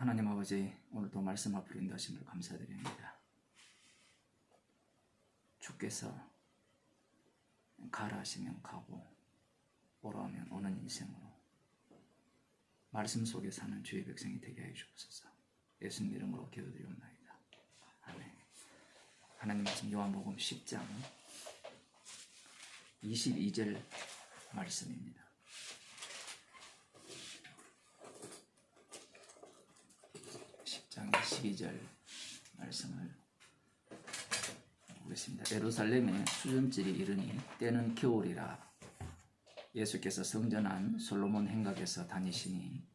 하나님 아버지, 오늘도 말씀 앞으로 인도하심을 감사드립니다. 주께서 가라 하시면 가고 오라 하면 오는 인생으로 말씀 속에 사는 주의 백성이 되게 해 주옵소서. 예수님 이름으로 기도드리옵나이다. 아멘. 하나님 말씀 요한복음 10장 22절 말씀입니다. 10장 22절 말씀을 보겠습니다. 예루살렘에 수전절이 이르니 때는 겨울이라. 예수께서 성전 안 솔로몬 행각에서 다니시니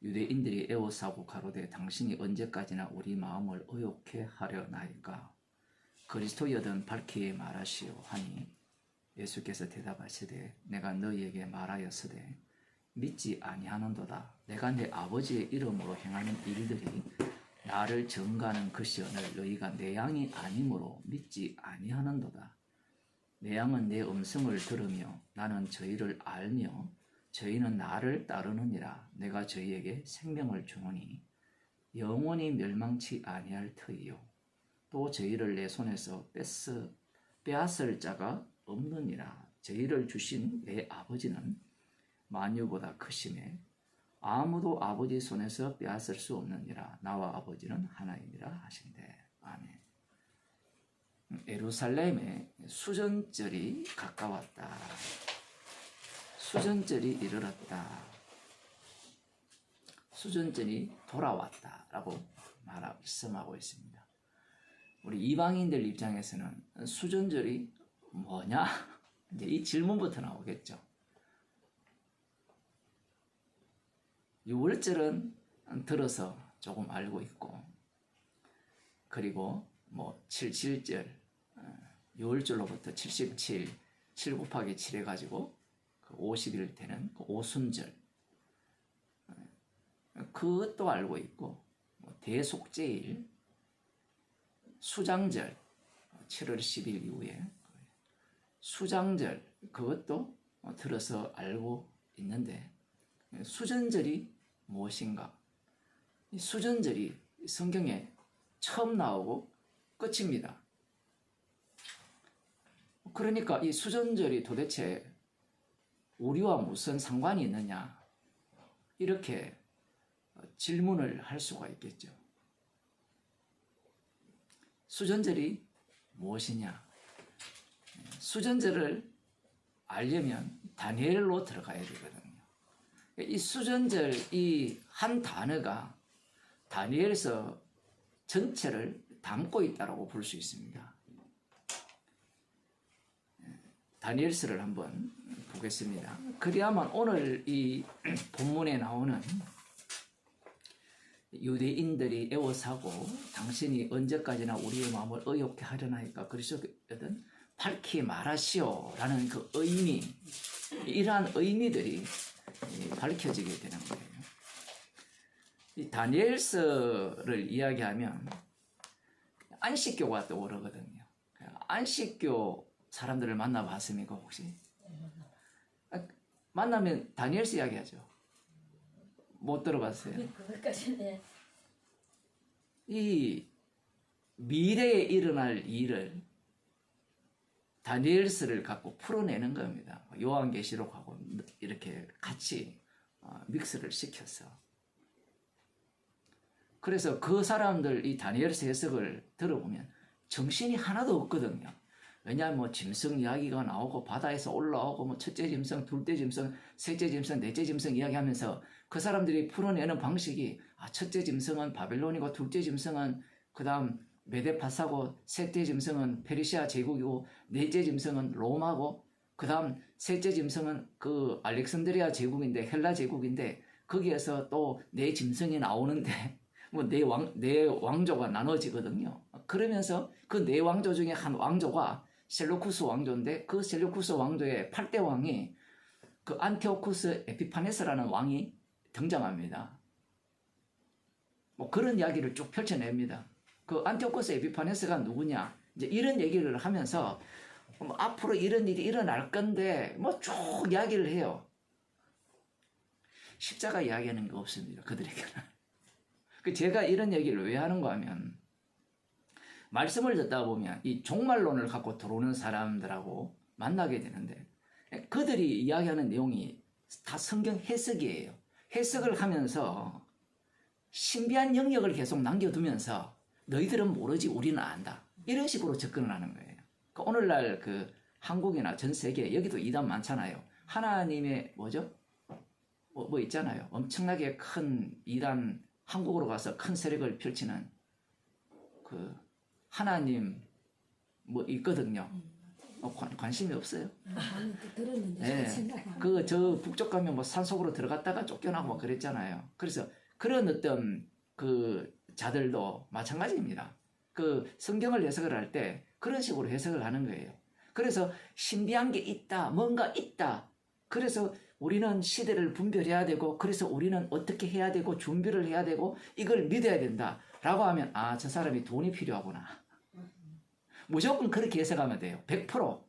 유대인들이 애워싸고 가로되 당신이 언제까지나 우리 마음을 의욕해 하려나이까. 그리스도여든 밝히 말하시오 하니 예수께서 대답하시되 내가 너희에게 말하였으되 믿지 아니하는도다. 내가 내 아버지의 이름으로 행하는 일들이 나를 증거하는 것이오늘 너희가 내 양이 아니므로 믿지 아니하는도다. 내 양은 내 음성을 들으며 나는 저희를 알며 저희는 나를 따르느니라. 내가 저희에게 생명을 주노니 영원히 멸망치 아니할 터이요 또 저희를 내 손에서 빼앗을 자가 없느니라. 저희를 주신 내 아버지는 만유보다 크심에 아무도 아버지 손에서 빼앗을 수 없느니라. 나와 아버지는 하나이니라 하신대. 아멘. 예루살렘에 수전절이 가까웠다. 수전절이 이르렀다. 수전절이 돌아왔다 라고 말씀하고 있습니다. 우리 이방인들 입장에서는 수전절이 뭐냐? 이제 이 질문부터 나오겠죠. 유월절은 들어서 조금 알고 있고, 그리고 뭐 77절, 6월절로부터 77, 7 곱하기 7 해가지고 그 50일 되는 그 오순절, 그것도 알고 있고, 뭐 대속제일, 수장절, 7월 10일 이후에 수장절, 그것도 들어서 알고 있는데, 수전절이 무엇인가? 이 수전절이 성경에 처음 나오고 끝입니다. 그러니까 이 수전절이 도대체 우리와 무슨 상관이 있느냐? 이렇게 질문을 할 수가 있겠죠. 수전절이 무엇이냐? 수전절을 알려면 다니엘로 들어가야 되거든요. 이 수전절, 이 한 단어가 다니엘서 전체를 담고 있다고 볼 수 있습니다. 다니엘서를 한번 보겠습니다. 그래야만 오늘 이 본문에 나오는 유대인들이 애워사고 당신이 언제까지나 우리의 마음을 의욕해 하려나이까 그리스도여든 밝히 말하시오 라는 그 의미, 이러한 의미들이 밝혀지게 되는 거예요. 이 다니엘서를 이야기하면 안식교가 떠오르거든요. 안식교 사람들을 만나봤습니까 혹시? 만나면 다니엘서 이야기하죠. 못 들어봤어요? 그것까지는. 이 미래에 일어날 일을 다니엘서를 갖고 풀어내는 겁니다. 요한계시록하고 이렇게 같이 믹스를 시켜서. 그래서 그 사람들 이 다니엘서 해석을 들어보면 정신이 하나도 없거든요. 왜냐하면 뭐 짐승 이야기가 나오고 바다에서 올라오고 뭐 첫째 짐승, 둘째 짐승, 셋째 짐승, 넷째 짐승 이야기하면서 그 사람들이 풀어내는 방식이 첫째 짐승은 바벨론이고 둘째 짐승은 그 다음 메데파사고 셋째 짐승은 페르시아 제국이고 넷째 짐승은 로마고 그 다음 셋째 짐승은 그 알렉산드리아 제국인데 헬라 제국인데 거기에서 또 네 짐승이 나오는데 뭐 네 왕조가 나눠지거든요. 그러면서 그 네 왕조 중에 한 왕조가 셀루쿠스 왕조인데 그 셀루쿠스 왕조의 8대 왕이 그 안티오쿠스 에피파네스라는 왕이 등장합니다. 뭐 그런 이야기를 쭉 펼쳐냅니다. 그 안티오쿠스 에피파네스가 누구냐? 이제 이런 얘기를 하면서 뭐 앞으로 이런 일이 일어날 건데 뭐 쭉 이야기를 해요. 십자가 이야기하는 게 없습니다. 그들에게는. 제가 이런 얘기를 왜 하는가 하면 말씀을 듣다 보면 이 종말론을 갖고 들어오는 사람들하고 만나게 되는데 그들이 이야기하는 내용이 다 성경 해석이에요. 해석을 하면서 신비한 영역을 계속 남겨두면서 너희들은 모르지 우리는 안다. 이런 식으로 접근을 하는 거예요. 오늘날 한국이나 전 세계 여기도 이단 많잖아요. 하나님의 뭐죠? 뭐 있잖아요. 엄청나게 큰 이단 한국으로 가서 큰 세력을 펼치는 하나님 뭐 있거든요. 관심이 없어요? 들었는데 네. 저 북쪽 가면 뭐 산속으로 들어갔다가 쫓겨나고 막 그랬잖아요. 그래서 그런 어떤 자들도 마찬가지입니다. 성경을 해석을 할 때 그런 식으로 해석을 하는 거예요. 그래서 신비한 게 있다, 뭔가 있다. 그래서 우리는 시대를 분별해야 되고, 그래서 우리는 어떻게 해야 되고, 준비를 해야 되고, 이걸 믿어야 된다. 라고 하면, 저 사람이 돈이 필요하구나. 무조건 그렇게 해석하면 돼요. 100%.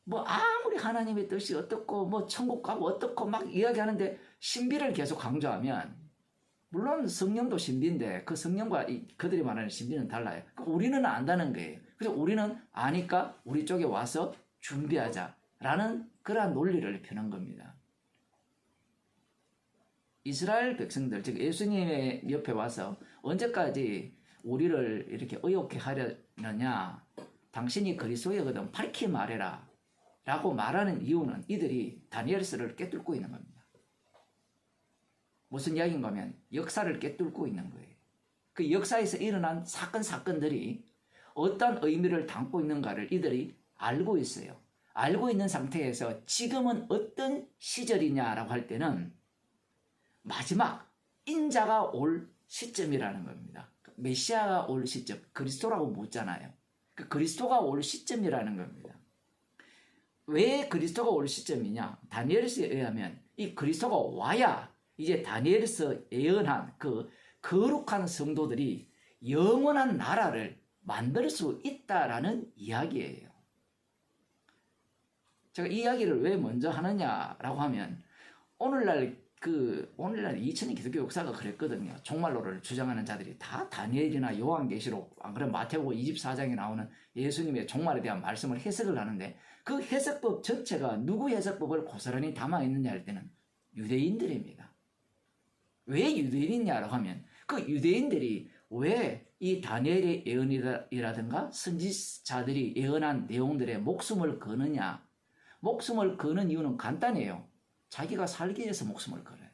뭐, 아무리 하나님의 뜻이 어떻고, 뭐, 천국 가고 어떻고 막 이야기하는데, 신비를 계속 강조하면, 물론 성령도 신비인데, 그 성령과 그들이 말하는 신비는 달라요. 우리는 안다는 거예요. 그래서 우리는 아니까 우리 쪽에 와서 준비하자라는 그러한 논리를 펴는 겁니다. 이스라엘 백성들, 즉 예수님의 옆에 와서 언제까지 우리를 이렇게 의혹해 하려느냐, 당신이 그리스도이거든 밝히 말해라 라고 말하는 이유는 이들이 다니엘서를 꿰뚫고 있는 겁니다. 무슨 이야기인가 하면 역사를 꿰뚫고 있는 거예요. 그 역사에서 일어난 사건들이 어떤 의미를 담고 있는가를 이들이 알고 있어요. 알고 있는 상태에서 지금은 어떤 시절이냐라고 할 때는 마지막 인자가 올 시점이라는 겁니다. 메시아가 올 시점, 그리스도라고 묻잖아요. 그리스도가 올 시점이라는 겁니다. 왜 그리스도가 올 시점이냐? 다니엘서에 의하면 이 그리스도가 와야 이제 다니엘서 예언한 거룩한 성도들이 영원한 나라를 만들 수 있다라는 이야기예요. 제가 이 이야기를 왜 먼저 하느냐라고 하면 오늘날 2000년 기독교 역사가 그랬거든요. 종말론을 주장하는 자들이 다 다니엘이나 요한계시록, 안 그러면 마태복음 24장에 나오는 예수님의 종말에 대한 말씀을 해석을 하는데 그 해석법 전체가 누구 해석법을 고스란히 담아 있느냐 할 때는 유대인들입니다. 왜 유대인이냐라고 하면 그 유대인들이 왜 이 다니엘의 예언이라든가 선지자들이 예언한 내용들에 목숨을 거느냐? 목숨을 거는 이유는 간단해요. 자기가 살기 위해서 목숨을 걸어요.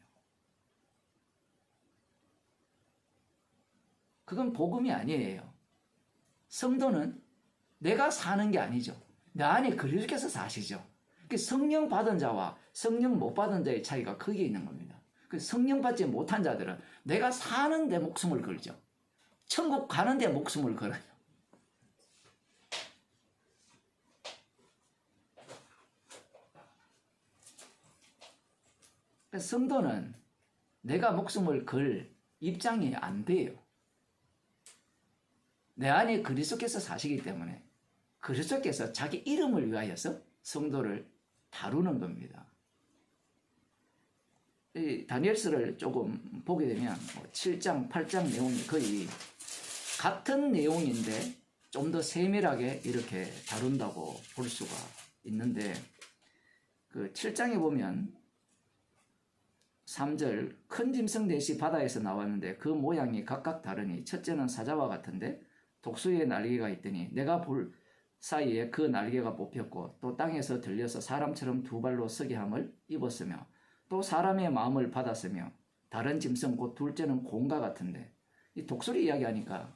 그건 복음이 아니에요. 성도는 내가 사는 게 아니죠. 내 안에 그리스도께서 사시죠. 성령 받은 자와 성령 못 받은 자의 차이가 거기에 있는 겁니다. 성령 받지 못한 자들은 내가 사는데 목숨을 걸죠. 천국 가는데 목숨을 걸어요. 성도는 내가 목숨을 걸 입장이 안 돼요. 내 안에 그리스도께서 사시기 때문에 그리스도께서 자기 이름을 위하여서 성도를 다루는 겁니다. 이 다니엘서를 조금 보게 되면 7장, 8장 내용이 거의 같은 내용인데 좀 더 세밀하게 이렇게 다룬다고 볼 수가 있는데 7장에 보면 3절 큰 짐승 넷이 바다에서 나왔는데 그 모양이 각각 다르니 첫째는 사자와 같은데 독수리의 날개가 있더니 내가 볼 사이에 그 날개가 뽑혔고 또 땅에서 들려서 사람처럼 두 발로 서게 함을 입었으며 또 사람의 마음을 받았으며 다른 짐승 곧 둘째는 곰과 같은데 이 독수리 이야기하니까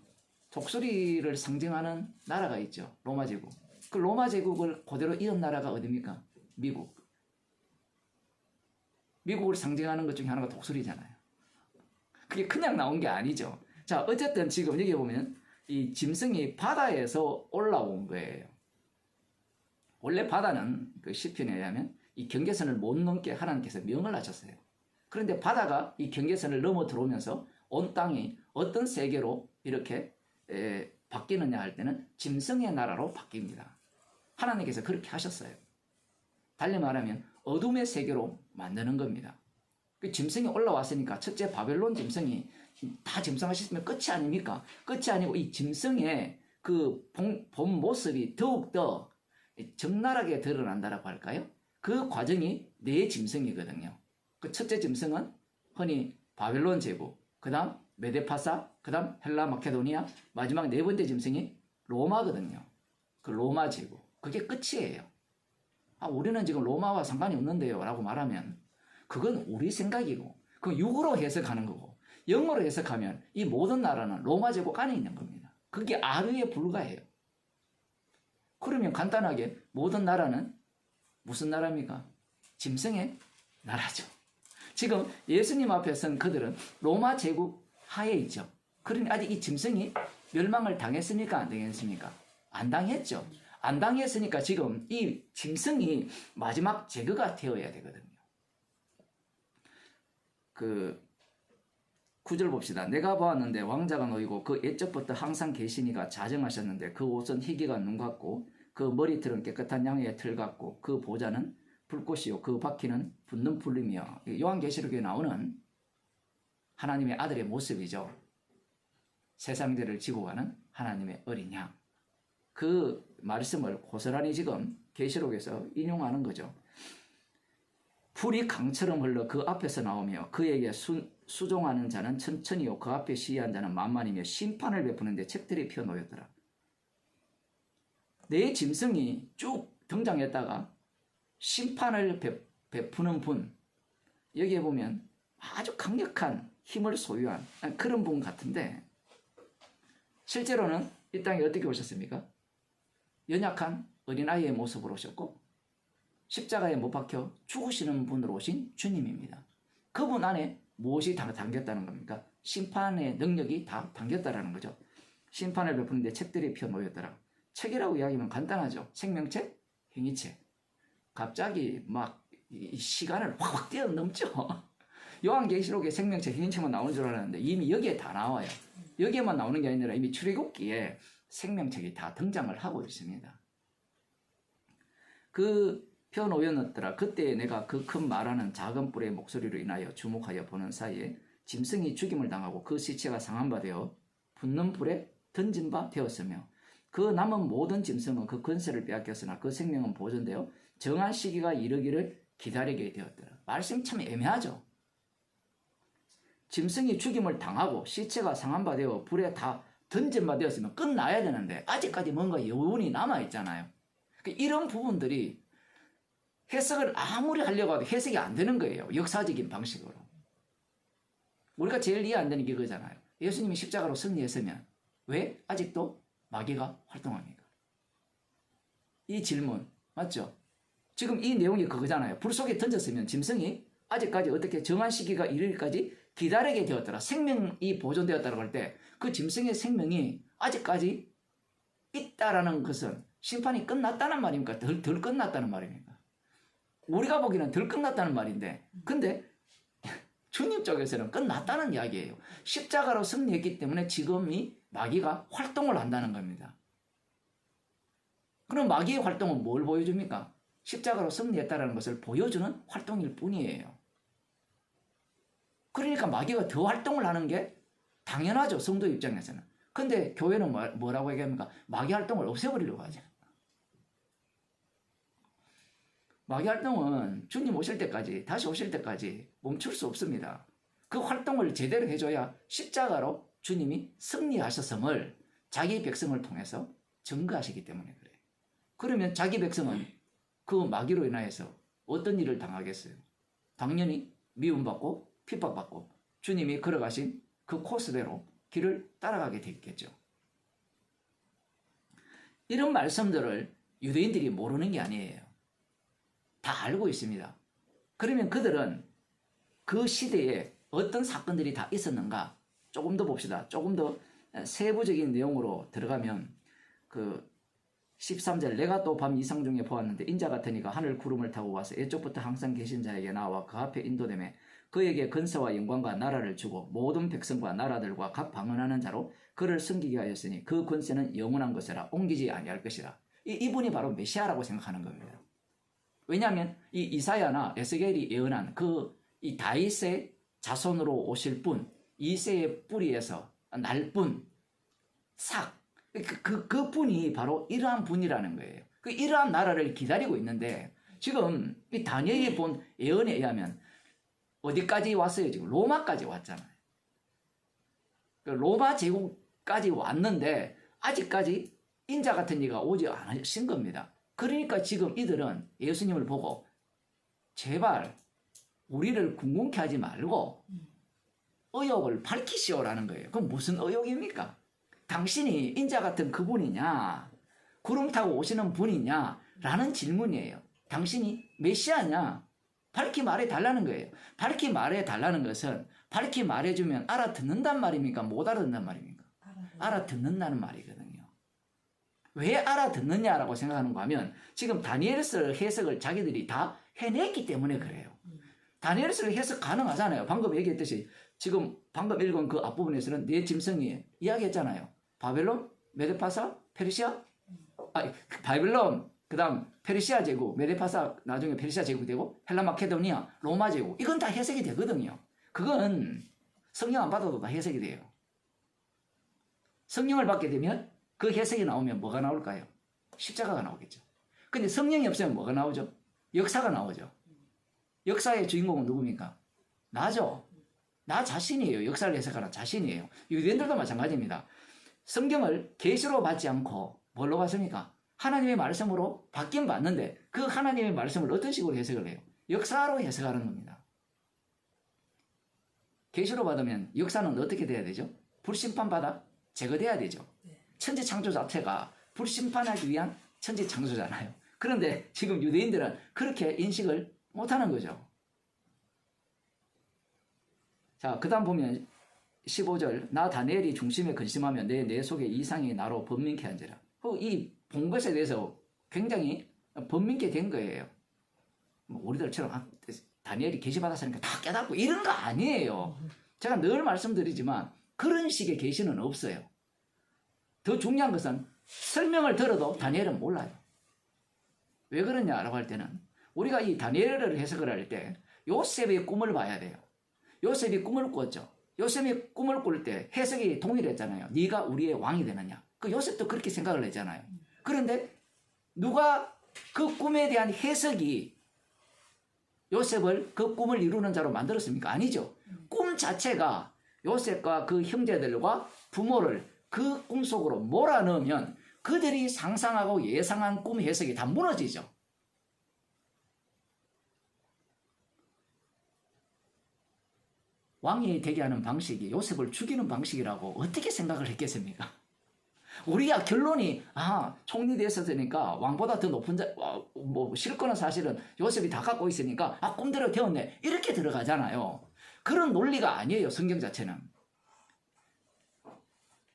독수리를 상징하는 나라가 있죠. 로마 제국. 그 로마 제국을 그대로 이은 나라가 어디입니까? 미국. 미국을 상징하는 것 중에 하나가 독수리잖아요. 그게 그냥 나온 게 아니죠. 자, 어쨌든 지금 여기 보면 이 짐승이 바다에서 올라온 거예요. 원래 바다는 그 시편에 의하면 이 경계선을 못 넘게 하나님께서 명을 하셨어요. 그런데 바다가 이 경계선을 넘어 들어오면서 온 땅이 어떤 세계로 이렇게 바뀌느냐 할 때는 짐승의 나라로 바뀝니다. 하나님께서 그렇게 하셨어요. 달리 말하면 어둠의 세계로 만드는 겁니다. 그 짐승이 올라왔으니까 첫째 바벨론 짐승이 다 짐승하셨으면 끝이 아닙니까? 끝이 아니고 이 짐승의 그 본 모습이 더욱더 적나라하게 드러난다라고 할까요? 그 과정이 네 짐승이거든요. 그 첫째 짐승은 흔히 바벨론 제국, 그 다음 메데파사, 그 다음 헬라 마케도니아, 마지막 네 번째 짐승이 로마거든요. 그 로마 제국. 그게 끝이에요. 우리는 지금 로마와 상관이 없는데요 라고 말하면 그건 우리 생각이고 그 육으로 해석하는 거고 영어로 해석하면 이 모든 나라는 로마 제국 안에 있는 겁니다. 그게 아류에 불과해요. 그러면 간단하게 모든 나라는 무슨 나라입니까? 짐승의 나라죠. 지금 예수님 앞에 선 그들은 로마 제국 하에 있죠. 그러니 아직 이 짐승이 멸망을 당했습니까? 안 당했습니까? 안 당했죠. 안 당했으니까 지금 이 짐승이 마지막 제거가 되어야 되거든요. 그 9절 봅시다. 내가 보았는데 왕자가 놓이고 그 옛적부터 항상 계시니가 자정하셨는데 그 옷은 희기가 눈 같고 그 머리털은 깨끗한 양의 털 같고 그 보좌는 불꽃이요 그 바퀴는 붙는 풀이며 요한계시록에 나오는 하나님의 아들의 모습이죠. 세상들을 지고 가는 하나님의 어린 양. 그 말씀을 고스란히 지금 계시록에서 인용하는 거죠. 풀이 강처럼 흘러 그 앞에서 나오며 그에게 수종하는 자는 천천히요 그 앞에 시위한 자는 만만이며 심판을 베푸는데 책들이 펴놓였더라. 네 짐승이 쭉 등장했다가 심판을 베푸는 분, 여기에 보면 아주 강력한 힘을 소유한 그런 분 같은데 실제로는 이 땅에 어떻게 오셨습니까? 연약한 어린아이의 모습으로 오셨고 십자가에 못 박혀 죽으시는 분으로 오신 주님입니다. 그분 안에 무엇이 다 담겼다는 겁니까? 심판의 능력이 다 담겼다는 거죠. 심판을 베푸는데 책들이 펴놓였더라. 책이라고 이야기하면 간단하죠. 생명책, 행위책. 갑자기 막 시간을 확 뛰어넘죠. 요한계시록에 생명책, 행위책만 나오는 줄 알았는데 이미 여기에 다 나와요. 여기에만 나오는 게 아니라 이미 출애굽기에 생명책이 다 등장을 하고 있습니다. 그 펴놓였더라. 그때 내가 그 큰 말하는 작은 뿔의 목소리로 인하여 주목하여 보는 사이에 짐승이 죽임을 당하고 그 시체가 상한 바 되어 붙는 불에 던진 바 되었으며 그 남은 모든 짐승은 그 권세를 빼앗겼으나 그 생명은 보존되어 정한 시기가 이르기를 기다리게 되었더라. 말씀이 참 애매하죠. 짐승이 죽임을 당하고 시체가 상한 바 되어 불에 다 던진 바 되었으면 끝나야 되는데 아직까지 뭔가 여운이 남아있잖아요. 이런 부분들이 해석을 아무리 하려고 해도 해석이 안 되는 거예요. 역사적인 방식으로. 우리가 제일 이해 안 되는 게 그거잖아요. 예수님이 십자가로 승리했으면 왜 아직도 마귀가 활동합니까? 이 질문 맞죠? 지금 이 내용이 그거잖아요. 불 속에 던졌으면 짐승이 아직까지 어떻게 정한 시기가 이르기까지 기다리게 되었더라. 생명이 보존되었다고 할 때 그 짐승의 생명이 아직까지 있다라는 것은 심판이 끝났다는 말입니까? 덜 끝났다는 말입니까? 우리가 보기에는 덜 끝났다는 말인데 근데 주님 쪽에서는 끝났다는 이야기예요. 십자가로 승리했기 때문에 지금 이 마귀가 활동을 한다는 겁니다. 그럼 마귀의 활동은 뭘 보여줍니까? 십자가로 승리했다는 것을 보여주는 활동일 뿐이에요. 그러니까 마귀가 더 활동을 하는 게 당연하죠. 성도 입장에서는. 근데 교회는 뭐라고 얘기합니까? 마귀 활동을 없애버리려고 하죠. 마귀 활동은 주님 오실 때까지, 다시 오실 때까지 멈출 수 없습니다. 그 활동을 제대로 해줘야 십자가로 주님이 승리하셨음을 자기 백성을 통해서 증거하시기 때문에 그래요. 그러면 자기 백성은 그 마귀로 인하여서 어떤 일을 당하겠어요? 당연히 미움받고 핍박받고 주님이 걸어가신 그 코스대로 길을 따라가게 되겠죠. 이런 말씀들을 유대인들이 모르는 게 아니에요. 다 알고 있습니다. 그러면 그들은 그 시대에 어떤 사건들이 다 있었는가 조금 더 봅시다. 조금 더 세부적인 내용으로 들어가면 그 13절 내가 또 밤 이상 중에 보았는데 인자 같으니가 하늘 구름을 타고 와서 옛적부터 항상 계신 자에게 나와 그 앞에 인도되매 그에게 근세와 영광과 나라를 주고 모든 백성과 나라들과 각 방언하는 자로 그를 섬기게 하였으니 그 권세는 영원한 것이라 옮기지 아니할 것이라. 이분이 바로 메시아라고 생각하는 겁니다. 왜냐하면 이 이사야나 에스겔이 예언한 그 이 다윗의 자손으로 오실 분, 이새의 뿌리에서 날 분, 삭, 그 분이 바로 이러한 분이라는 거예요. 그 이러한 나라를 기다리고 있는데 지금 이 다니엘이 본 예언에 의하면 어디까지 왔어요? 지금 로마까지 왔잖아요. 로마 제국까지 왔는데 아직까지 인자 같은 이가 오지 않으신 겁니다. 그러니까 지금 이들은 예수님을 보고 제발 우리를 궁금케 하지 말고 의혹을 밝히시오라는 거예요. 그럼 무슨 의혹입니까? 당신이 인자 같은 그분이냐, 구름 타고 오시는 분이냐 라는 질문이에요. 당신이 메시아냐? 밝히 말해달라는 거예요. 밝히 말해달라는 것은 밝히 말해주면 알아듣는단 말입니까? 못 알아듣는단 말입니까? 알아듣는다는 말이거든요. 왜 알아듣느냐라고 생각하는가 하면 지금 다니엘서 해석을 자기들이 다 해냈기 때문에 그래요. 다니엘서 해석 가능하잖아요. 방금 얘기했듯이 지금 방금 읽은 그 앞부분에서는 네 짐승이 이야기했잖아요. 바벨론, 메데파사, 페르시아, 바벨론, 그 다음 페르시아 제국, 메데파사 나중에 페르시아 제국이 되고 헬라 마케도니아, 로마 제국, 이건 다 해석이 되거든요. 그건 성령 안 받아도 다 해석이 돼요. 성령을 받게 되면 그 해석이 나오면 뭐가 나올까요? 십자가가 나오겠죠. 근데 성령이 없으면 뭐가 나오죠? 역사가 나오죠. 역사의 주인공은 누굽니까? 나죠. 나 자신이에요. 역사를 해석하는 자신이에요. 유대인들도 마찬가지입니다. 성경을 계시로 받지 않고 뭘로 받습니까? 하나님의 말씀으로 받긴 받는데 그 하나님의 말씀을 어떤 식으로 해석을 해요? 역사로 해석하는 겁니다. 계시로 받으면 역사는 어떻게 돼야 되죠? 불심판받아 제거돼야 되죠. 천지 창조 자체가 불심판하기 위한 천지 창조잖아요. 그런데 지금 유대인들은 그렇게 인식을 못하는 거죠. 자, 그 다음 보면 15절 나 다니엘이 중심에 근심하며 내 속에 이상이 나로 번민케 한지라. 이 본 것에 대해서 굉장히 번민케 된 거예요. 우리들처럼 다니엘이 계시받았으니까 다 깨닫고 이런 거 아니에요. 제가 늘 말씀드리지만 그런 식의 계시는 없어요. 더 중요한 것은 설명을 들어도 다니엘은 몰라요. 왜 그러냐라고 할 때는 우리가 이 다니엘을 해석을 할 때 요셉의 꿈을 봐야 돼요. 요셉이 꿈을 꿨죠. 요셉이 꿈을 꿀 때 해석이 동일했잖아요. 네가 우리의 왕이 되느냐. 그 요셉도 그렇게 생각을 했잖아요. 그런데 누가 그 꿈에 대한 해석이 요셉을 그 꿈을 이루는 자로 만들었습니까? 아니죠. 꿈 자체가 요셉과 그 형제들과 부모를 그 꿈 속으로 몰아넣으면 그들이 상상하고 예상한 꿈 해석이 다 무너지죠. 왕이 되게 하는 방식이 요셉을 죽이는 방식이라고 어떻게 생각을 했겠습니까? 우리가 결론이 총리 됐었으니까 왕보다 더 높은 실권은 사실은 요셉이 다 갖고 있으니까 꿈대로 되었네 이렇게 들어가잖아요. 그런 논리가 아니에요. 성경 자체는.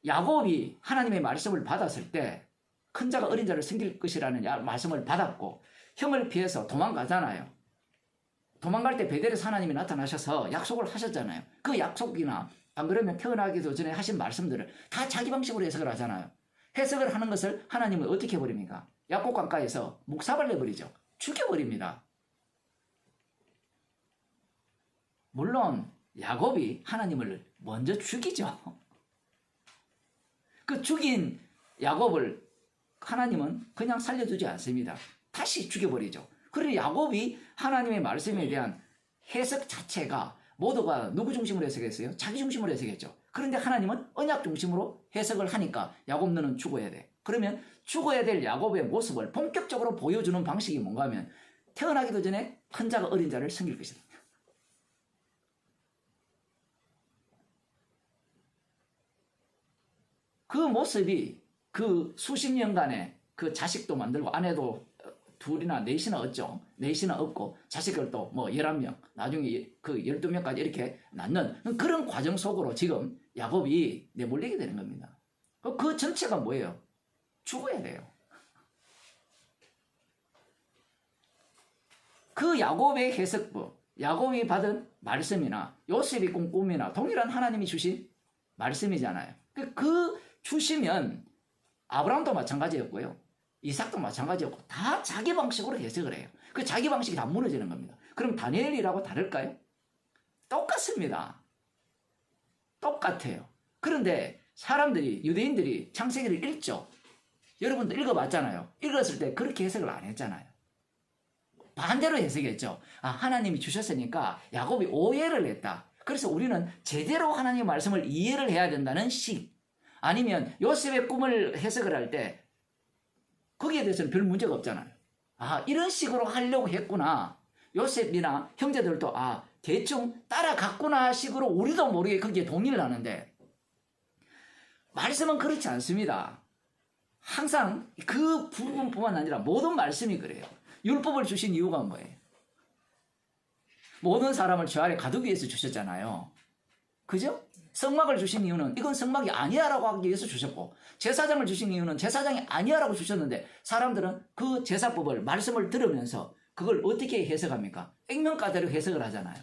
야곱이 하나님의 말씀을 받았을 때 큰 자가 어린 자를 섬길 것이라는 말씀을 받았고 형을 피해서 도망가잖아요. 도망갈 때 베델에서 하나님이 나타나셔서 약속을 하셨잖아요. 그 약속이나 안 그러면 태어나기도 전에 하신 말씀들을 다 자기 방식으로 해석을 하잖아요. 해석을 하는 것을 하나님은 어떻게 해버립니까? 야곱 강가에서 묵사발 내버리죠. 죽여버립니다. 물론 야곱이 하나님을 먼저 죽이죠. 그 죽인 야곱을 하나님은 그냥 살려두지 않습니다. 다시 죽여버리죠. 그리고 야곱이 하나님의 말씀에 대한 해석 자체가 모두가 누구 중심으로 해석했어요? 자기 중심으로 해석했죠. 그런데 하나님은 언약 중심으로 해석을 하니까 야곱 너는 죽어야 돼. 그러면 죽어야 될 야곱의 모습을 본격적으로 보여주는 방식이 뭔가 하면 태어나기도 전에 큰 자가 어린 자를 섬길 것이다. 그 모습이 그 수십 년간의 그 자식도 만들고 아내도 둘이나 넷이나 얻죠. 넷이나 얻고 자식을 또 11명 나중에 그 12명까지 이렇게 낳는 그런 과정 속으로 지금 야곱이 내몰리게 되는 겁니다. 그 전체가 뭐예요? 죽어야 돼요. 그 야곱의 해석부, 야곱이 받은 말씀이나 요셉이 꾼 꿈이나 동일한 하나님이 주신 말씀이잖아요. 그 주시면 아브라함도 마찬가지였고요. 이삭도 마찬가지였고 다 자기 방식으로 해석을 해요. 그 자기 방식이 다 무너지는 겁니다. 그럼 다니엘이라고 다를까요? 똑같습니다. 똑같아요. 그런데 사람들이, 유대인들이 창세기를 읽죠. 여러분도 읽어봤잖아요. 읽었을 때 그렇게 해석을 안 했잖아요. 반대로 해석했죠. 아, 하나님이 주셨으니까 야곱이 오해를 했다. 그래서 우리는 제대로 하나님의 말씀을 이해를 해야 된다는 식. 아니면 요셉의 꿈을 해석을 할 때 거기에 대해서는 별 문제가 없잖아요. 아, 이런 식으로 하려고 했구나. 요셉이나 형제들도 아, 대충 따라갔구나 식으로 우리도 모르게 거기에 동의를 하는데 말씀은 그렇지 않습니다. 항상 그 부분뿐만 아니라 모든 말씀이 그래요. 율법을 주신 이유가 뭐예요? 모든 사람을 죄 아래 가두기 위해서 주셨잖아요. 그죠? 성막을 주신 이유는 이건 성막이 아니야라고 하기 위해서 주셨고, 제사장을 주신 이유는 제사장이 아니야라고 주셨는데 사람들은 그 제사법을, 말씀을 들으면서 그걸 어떻게 해석합니까? 액면가대로 해석을 하잖아요.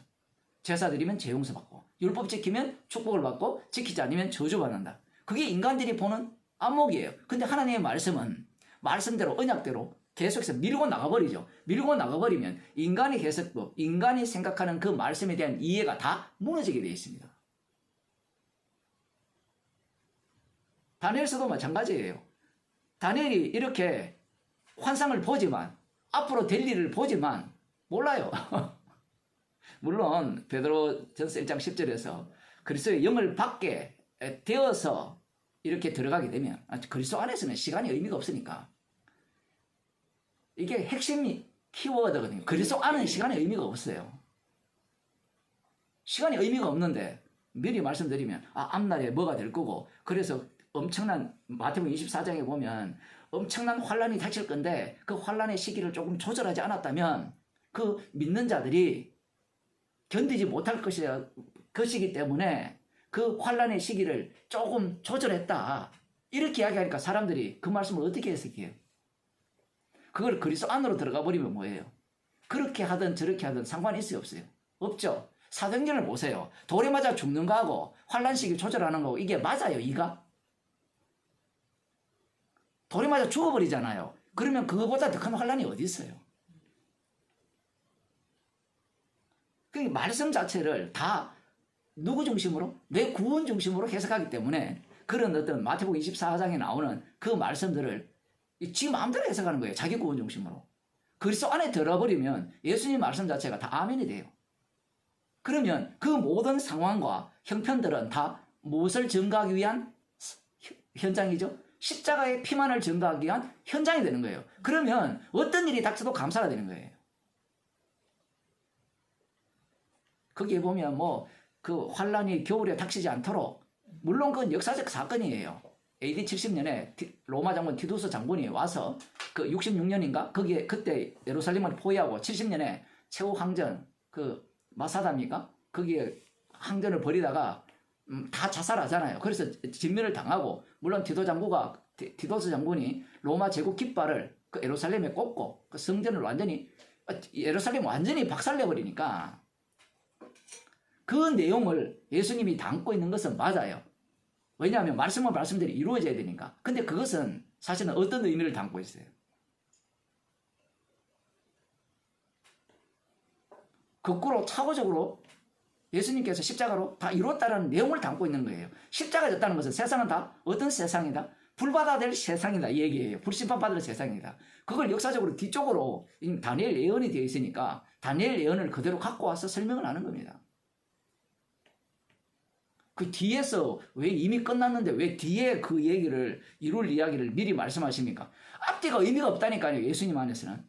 제사 드리면 죄 용서받고, 율법 지키면 축복을 받고, 지키지 않으면 저주받는다. 그게 인간들이 보는 안목이에요. 근데 하나님의 말씀은 말씀대로, 언약대로 계속해서 밀고 나가버리죠. 밀고 나가버리면 인간의 해석도, 인간이 생각하는 그 말씀에 대한 이해가 다 무너지게 되어 있습니다. 다니엘서도 마찬가지예요. 다니엘이 이렇게 환상을 보지만, 앞으로 될 일을 보지만 몰라요. 물론 베드로전서 1장 10절에서 그리스도의 영을 받게 되어서 이렇게 들어가게 되면, 그리스도 안에서는 시간이 의미가 없으니까, 이게 핵심 키워드거든요. 그리스도 안은 시간의 의미가 없어요. 시간이 의미가 없는데 미리 말씀드리면 앞날에 뭐가 될 거고, 그래서 엄청난, 마태복음 24장에 보면 엄청난 환란이 닥칠 건데 그 환란의 시기를 조금 조절하지 않았다면 그 믿는 자들이 견디지 못할 것이기 때문에 그 환란의 시기를 조금 조절했다. 이렇게 이야기하니까 사람들이 그 말씀을 어떻게 해석해요? 그걸 그리스도 안으로 들어가 버리면 뭐예요? 그렇게 하든 저렇게 하든 상관이 있어요, 없어요? 없죠. 사도행전을 보세요. 돌에 맞아 죽는 거하고 환란 시기를 조절하는 거하고 이게 맞아요, 이가? 돌에 맞아 죽어버리잖아요. 그러면 그거보다 더 큰 환란이 어디 있어요? 그 말씀 자체를 다 누구 중심으로? 내 구원 중심으로 해석하기 때문에 그런 어떤 마태복음 24장에 나오는 그 말씀들을 지 마음대로 해석하는 거예요. 자기 구원 중심으로. 그리스도 안에 들어버리면 예수님 말씀 자체가 다 아멘이 돼요. 그러면 그 모든 상황과 형편들은 다 무엇을 증거하기 위한 현장이죠? 십자가의 피만을 증거하기 위한 현장이 되는 거예요. 그러면 어떤 일이 닥쳐도 감사가 되는 거예요. 거기에 보면 그 환란이 겨울에 닥치지 않도록, 물론 그건 역사적 사건이에요. AD 70년에 로마 장군 티투스 장군이 와서 그 66년인가 거기에 그때 예루살렘을 포위하고 70년에 최후 항전 그 마사다입니까? 거기에 항전을 벌이다가 다 자살하잖아요. 그래서 진멸을 당하고, 물론 티도스 장군이 로마 제국 깃발을 그 예루살렘에 꽂고 그 성전을 완전히, 예루살렘 완전히 박살내버리니까 그 내용을 예수님이 담고 있는 것은 맞아요. 왜냐하면 말씀대로 이루어져야 되니까. 근데 그것은 사실은 어떤 의미를 담고 있어요? 거꾸로 차고적으로 예수님께서 십자가로 다 이뤘다는 내용을 담고 있는 거예요. 십자가 졌다는 것은 세상은 다 어떤 세상이다? 불받아들 세상이다 이 얘기예요. 불심판받을 세상이다. 그걸 역사적으로 뒤쪽으로 다니엘 예언이 되어 있으니까 다니엘 예언을 그대로 갖고 와서 설명을 하는 겁니다. 그 뒤에서 왜 이미 끝났는데 왜 뒤에 그 얘기를, 이룰 이야기를 미리 말씀하십니까? 앞뒤가 의미가 없다니까요, 예수님 안에서는.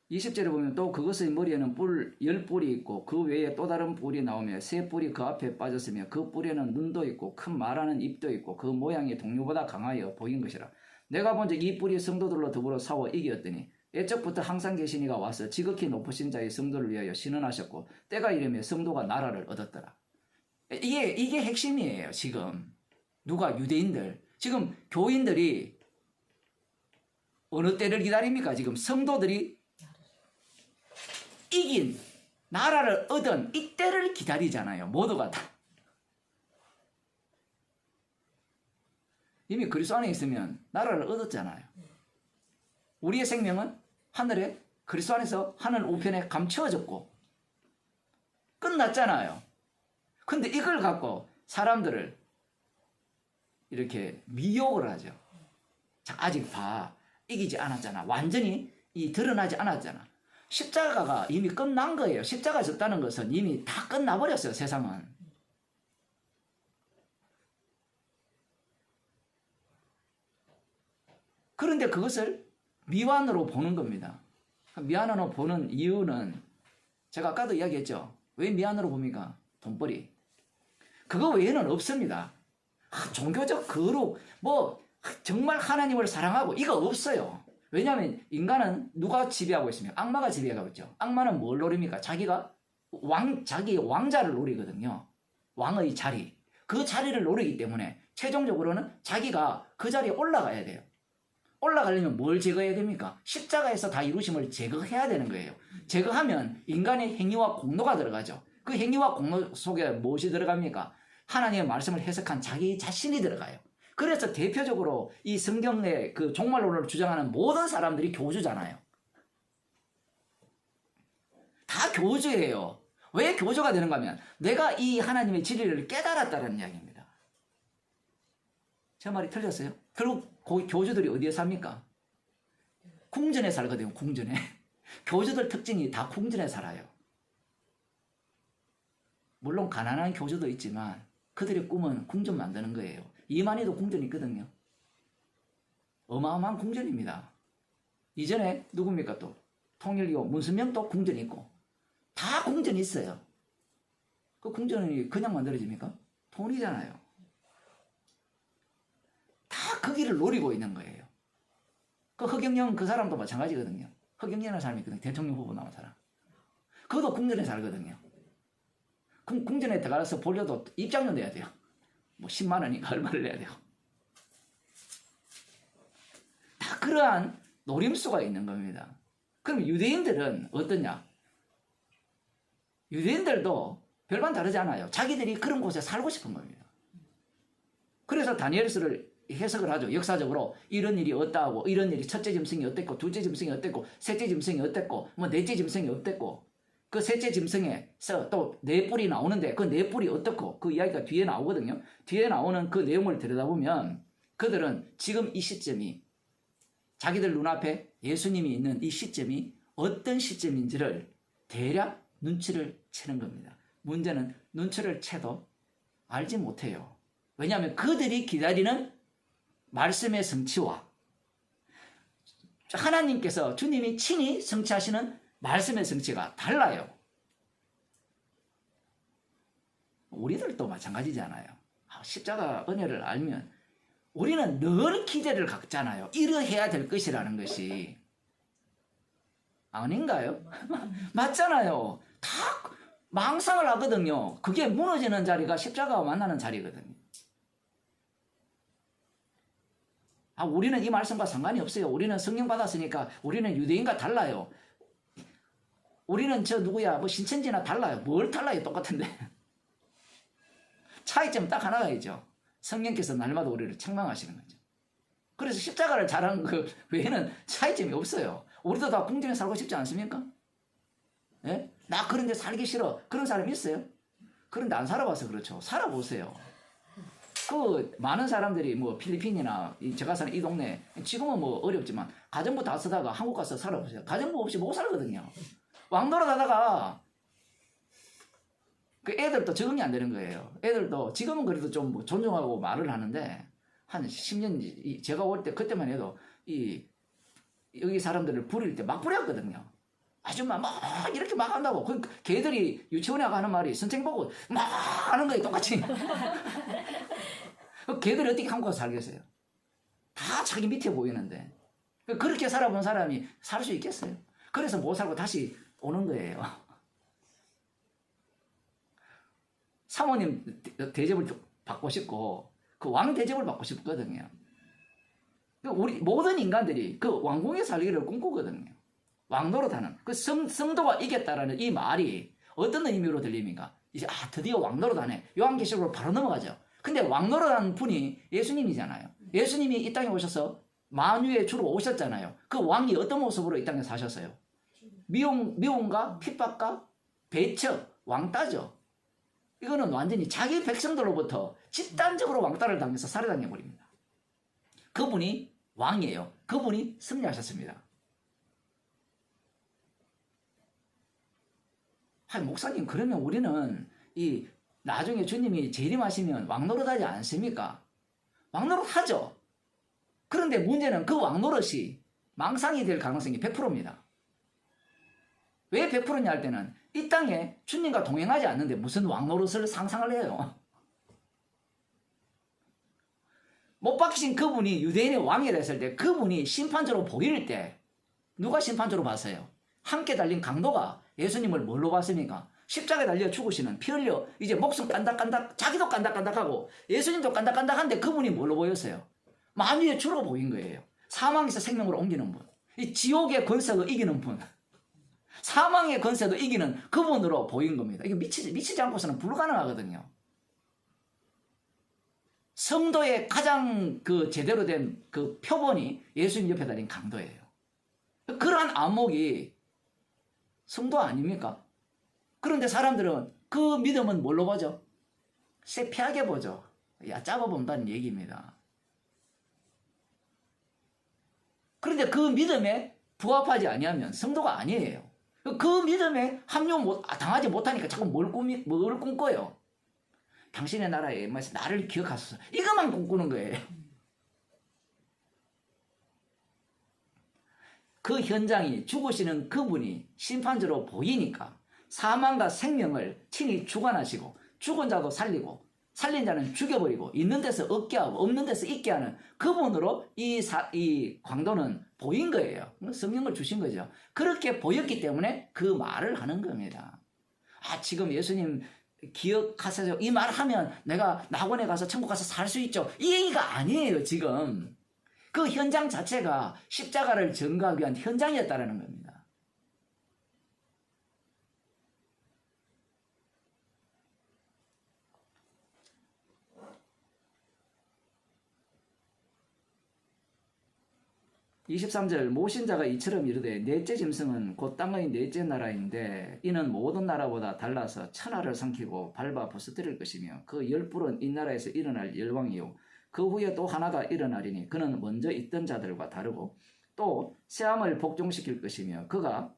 (20절에) 보면 또 그것의 머리에는 10뿔이 있고 그 외에 또 다른 뿔이 나오며 3뿔이 그 앞에 빠졌으며 그 뿔에는 눈도 있고 큰 말하는 입도 있고 그 모양이 동류보다 강하여 보인 것이라. 내가 본즉 이 뿔이 성도들로 더불어 싸워 이겼더니 애적부터 항상 계신 이가 와서 지극히 높으신 자의 성도를 위하여 신원하셨고 때가 이르며 성도가 나라를 얻었더라. 이게 핵심이에요. 지금 누가? 유대인들. 지금 교인들이 어느 때를 기다립니까? 지금 성도들이 이긴, 나라를 얻은 이때를 기다리잖아요. 모두가 다. 이미 그리스도 안에 있으면 나라를 얻었잖아요. 우리의 생명은 하늘에 그리스도 안에서 하늘 우편에 감추어졌고 끝났잖아요. 근데 이걸 갖고 사람들을 이렇게 미혹을 하죠. 자, 아직 봐. 이기지 않았잖아. 완전히 드러나지 않았잖아. 십자가가 이미 끝난 거예요. 십자가 졌다는 것은 이미 다 끝나버렸어요. 세상은. 그런데 그것을 미완으로 보는 겁니다. 미완으로 보는 이유는 제가 아까도 이야기했죠. 왜 미완으로 봅니까? 돈벌이. 그거 외에는 없습니다. 종교적 거룩, 정말 하나님을 사랑하고 이거 없어요. 왜냐하면 인간은 누가 지배하고 있습니까? 악마가 지배하고 있죠. 악마는 뭘 노립니까? 자기가 자기의 왕자를 노리거든요. 왕의 자리. 그 자리를 노리기 때문에 최종적으로는 자기가 그 자리에 올라가야 돼요. 올라가려면 뭘 제거해야 됩니까? 십자가에서 다 이루심을 제거해야 되는 거예요. 제거하면 인간의 행위와 공로가 들어가죠. 그 행위와 공로 속에 무엇이 들어갑니까? 하나님의 말씀을 해석한 자기 자신이 들어가요. 그래서 대표적으로 이 성경의 그 종말론을 주장하는 모든 사람들이 교주잖아요. 다 교주예요. 왜 교주가 되는가 하면 내가 이 하나님의 진리를 깨달았다는 이야기입니다. 제 말이 틀렸어요? 결국 교주들이 어디에 삽니까? 궁전에 살거든요. 궁전에. 교주들 특징이 다 궁전에 살아요. 물론 가난한 교주도 있지만 그들의 꿈은 궁전 만드는 거예요. 이만희도 궁전이 있거든요. 어마어마한 궁전입니다. 이전에 누굽니까 또? 통일교 문선명도 궁전이 있고 다 궁전이 있어요. 그 궁전이 그냥 만들어집니까? 돈이잖아요. 다 그 길을 노리고 있는 거예요. 그 허경영 그 사람도 마찬가지거든요. 허경영이라는 사람이 있거든요. 대통령 후보 나온 사람. 그것도 궁전에 살거든요. 궁전에 들어가서 보려도 입장료 내야 돼요. 10만 원이니까 얼마를 내야 돼요. 다 그러한 노림수가 있는 겁니다. 그럼 유대인들은 어떠냐? 유대인들도 별반 다르지 않아요. 자기들이 그런 곳에 살고 싶은 겁니다. 그래서 다니엘서를 해석을 하죠. 역사적으로 이런 일이 어떠하고 이런 일이 첫째 짐승이 어땠고 둘째 짐승이 어땠고 셋째 짐승이 어땠고 넷째 짐승이 어땠고 그 셋째 짐승에서 또 네 뿔이 나오는데 그 네 뿔이 어떻고 그 이야기가 뒤에 나오거든요. 뒤에 나오는 그 내용을 들여다보면 그들은 지금 이 시점이 자기들 눈앞에 예수님이 있는 이 시점이 어떤 시점인지를 대략 눈치를 채는 겁니다. 문제는 눈치를 채도 알지 못해요. 왜냐하면 그들이 기다리는 말씀의 성취와 하나님께서 주님이 친히 성취하시는 말씀의 성취가 달라요. 우리들도 마찬가지잖아요. 십자가 은혜를 알면 우리는 늘 기대를 갖잖아요. 이러해야 될 것이라는 것이. 아닌가요? 맞잖아요. 다 망상을 하거든요. 그게 무너지는 자리가 십자가와 만나는 자리거든요. 우리는 이 말씀과 상관이 없어요. 우리는 성령 받았으니까 우리는 유대인과 달라요. 우리는 신천지나 달라요. 뭘 달라요? 똑같은데. 차이점은 딱 하나가 있죠. 성령께서 날마다 우리를 책망하시는 거죠. 그래서 십자가를 잘하는 그 외에는 차이점이 없어요. 우리도 다 궁전에 살고 싶지 않습니까? 예? 나 그런데 살기 싫어. 그런 사람이 있어요? 그런데 안 살아봐서 그렇죠. 살아보세요. 많은 사람들이 필리핀이나 제가 사는 이 동네, 지금은 어렵지만, 가정부 다 쓰다가 한국 가서 살아보세요. 가정부 없이 못 살거든요. 왕노릇 하다가, 그 애들도 적응이 안 되는 거예요. 애들도 지금은 그래도 좀 존중하고 말을 하는데, 한 10년, 제가 올 때, 그때만 해도, 여기 사람들을 부릴 때 막 부렸거든요. 아줌마 이렇게 막 한다고. 걔들이 유치원에 가는 말이 선생 보고 막 하는 거예요. 똑같이. 걔들이 어떻게 한국 가서 살겠어요? 다 자기 밑에 보이는데. 그렇게 살아본 사람이 살 수 있겠어요? 그래서 못 살고 다시 오는 거예요. 사모님 대접을 받고 싶고 그 왕 대접을 받고 싶거든요. 우리 모든 인간들이 그 왕궁에 살기를 꿈꾸거든요. 왕노릇하는 그 성도가 이겼다라는 이 말이 어떤 의미로 들립니까? 드디어 왕노릇하네. 요한계시록으로 바로 넘어가죠. 근데 왕노릇하는 분이 예수님이잖아요. 예수님이 이 땅에 오셔서 만유의 주로 오셨잖아요. 그 왕이 어떤 모습으로 이 땅에 사셨어요? 미움과 핍박과 배척, 왕따죠. 이거는 완전히 자기 백성들로부터 집단적으로 왕따를 당해서 살해당해 버립니다. 그분이 왕이에요. 그분이 승리하셨습니다. 목사님, 그러면 우리는 이 나중에 주님이 재림하시면 왕노릇하지 않습니까? 왕노릇하죠. 그런데 문제는 그 왕노릇이 망상이 될 가능성이 100%입니다. 왜 100%냐 할 때는 이 땅에 주님과 동행하지 않는데 무슨 왕노릇을 상상을 해요. 못 박히신 그분이 유대인의 왕이 됐을 때, 그분이 심판자로 보일 때 누가 심판자로 봤어요? 함께 달린 강도가 예수님을 뭘로 봤습니까? 십자가에 달려 죽으시는, 피 흘려 이제 목숨 깐닥깐닥, 자기도 깐닥깐닥하고 예수님도 깐닥깐닥한데 그분이 뭘로 보였어요? 만유의 주로 보인 거예요. 사망에서 생명으로 옮기는 분, 이 지옥의 권세도 이기는 분, 사망의 권세도 이기는 그분으로 보인 겁니다. 이게 미치지 않고서는 불가능하거든요. 성도의 가장 그 제대로 된 그 표본이 예수님 옆에 달린 강도예요. 그러한 안목이 성도 아닙니까? 그런데 사람들은 그 믿음은 뭘로 보죠? 세피하게 보죠. 얕잡아 본다는 얘기입니다. 그런데 그 믿음에 부합하지 아니하면 성도가 아니에요. 그 믿음에 당하지 못하니까 자꾸 뭘 꿈꿔요? 당신의 나라에 나를 기억하소서. 이것만 꿈꾸는 거예요. 그 현장이 죽으시는 그분이 심판자로 보이니까 사망과 생명을 친히 주관하시고 죽은 자도 살리고 살린 자는 죽여버리고 있는 데서 얻게 하고 없는 데서 있게 하는 그분으로 이 광도는 보인 거예요. 성령을 주신 거죠. 그렇게 보였기 때문에 그 말을 하는 겁니다. 지금 예수님 기억하세요. 이 말 하면 내가 낙원에 가서 천국 가서 살 수 있죠. 이 얘기가 아니에요. 지금 그 현장 자체가 십자가를 전가하기 위한 현장이었다는 겁니다. 23절 모신 자가 이처럼 이르되 넷째 짐승은 곧 땅의 넷째 나라인데 이는 모든 나라보다 달라서 천하를 삼키고 밟아 부서뜨릴 것이며 그 열불은 이 나라에서 일어날 열왕이요 그 후에 또 하나가 일어나리니 그는 먼저 있던 자들과 다르고 또 세함을 복종시킬 것이며 그가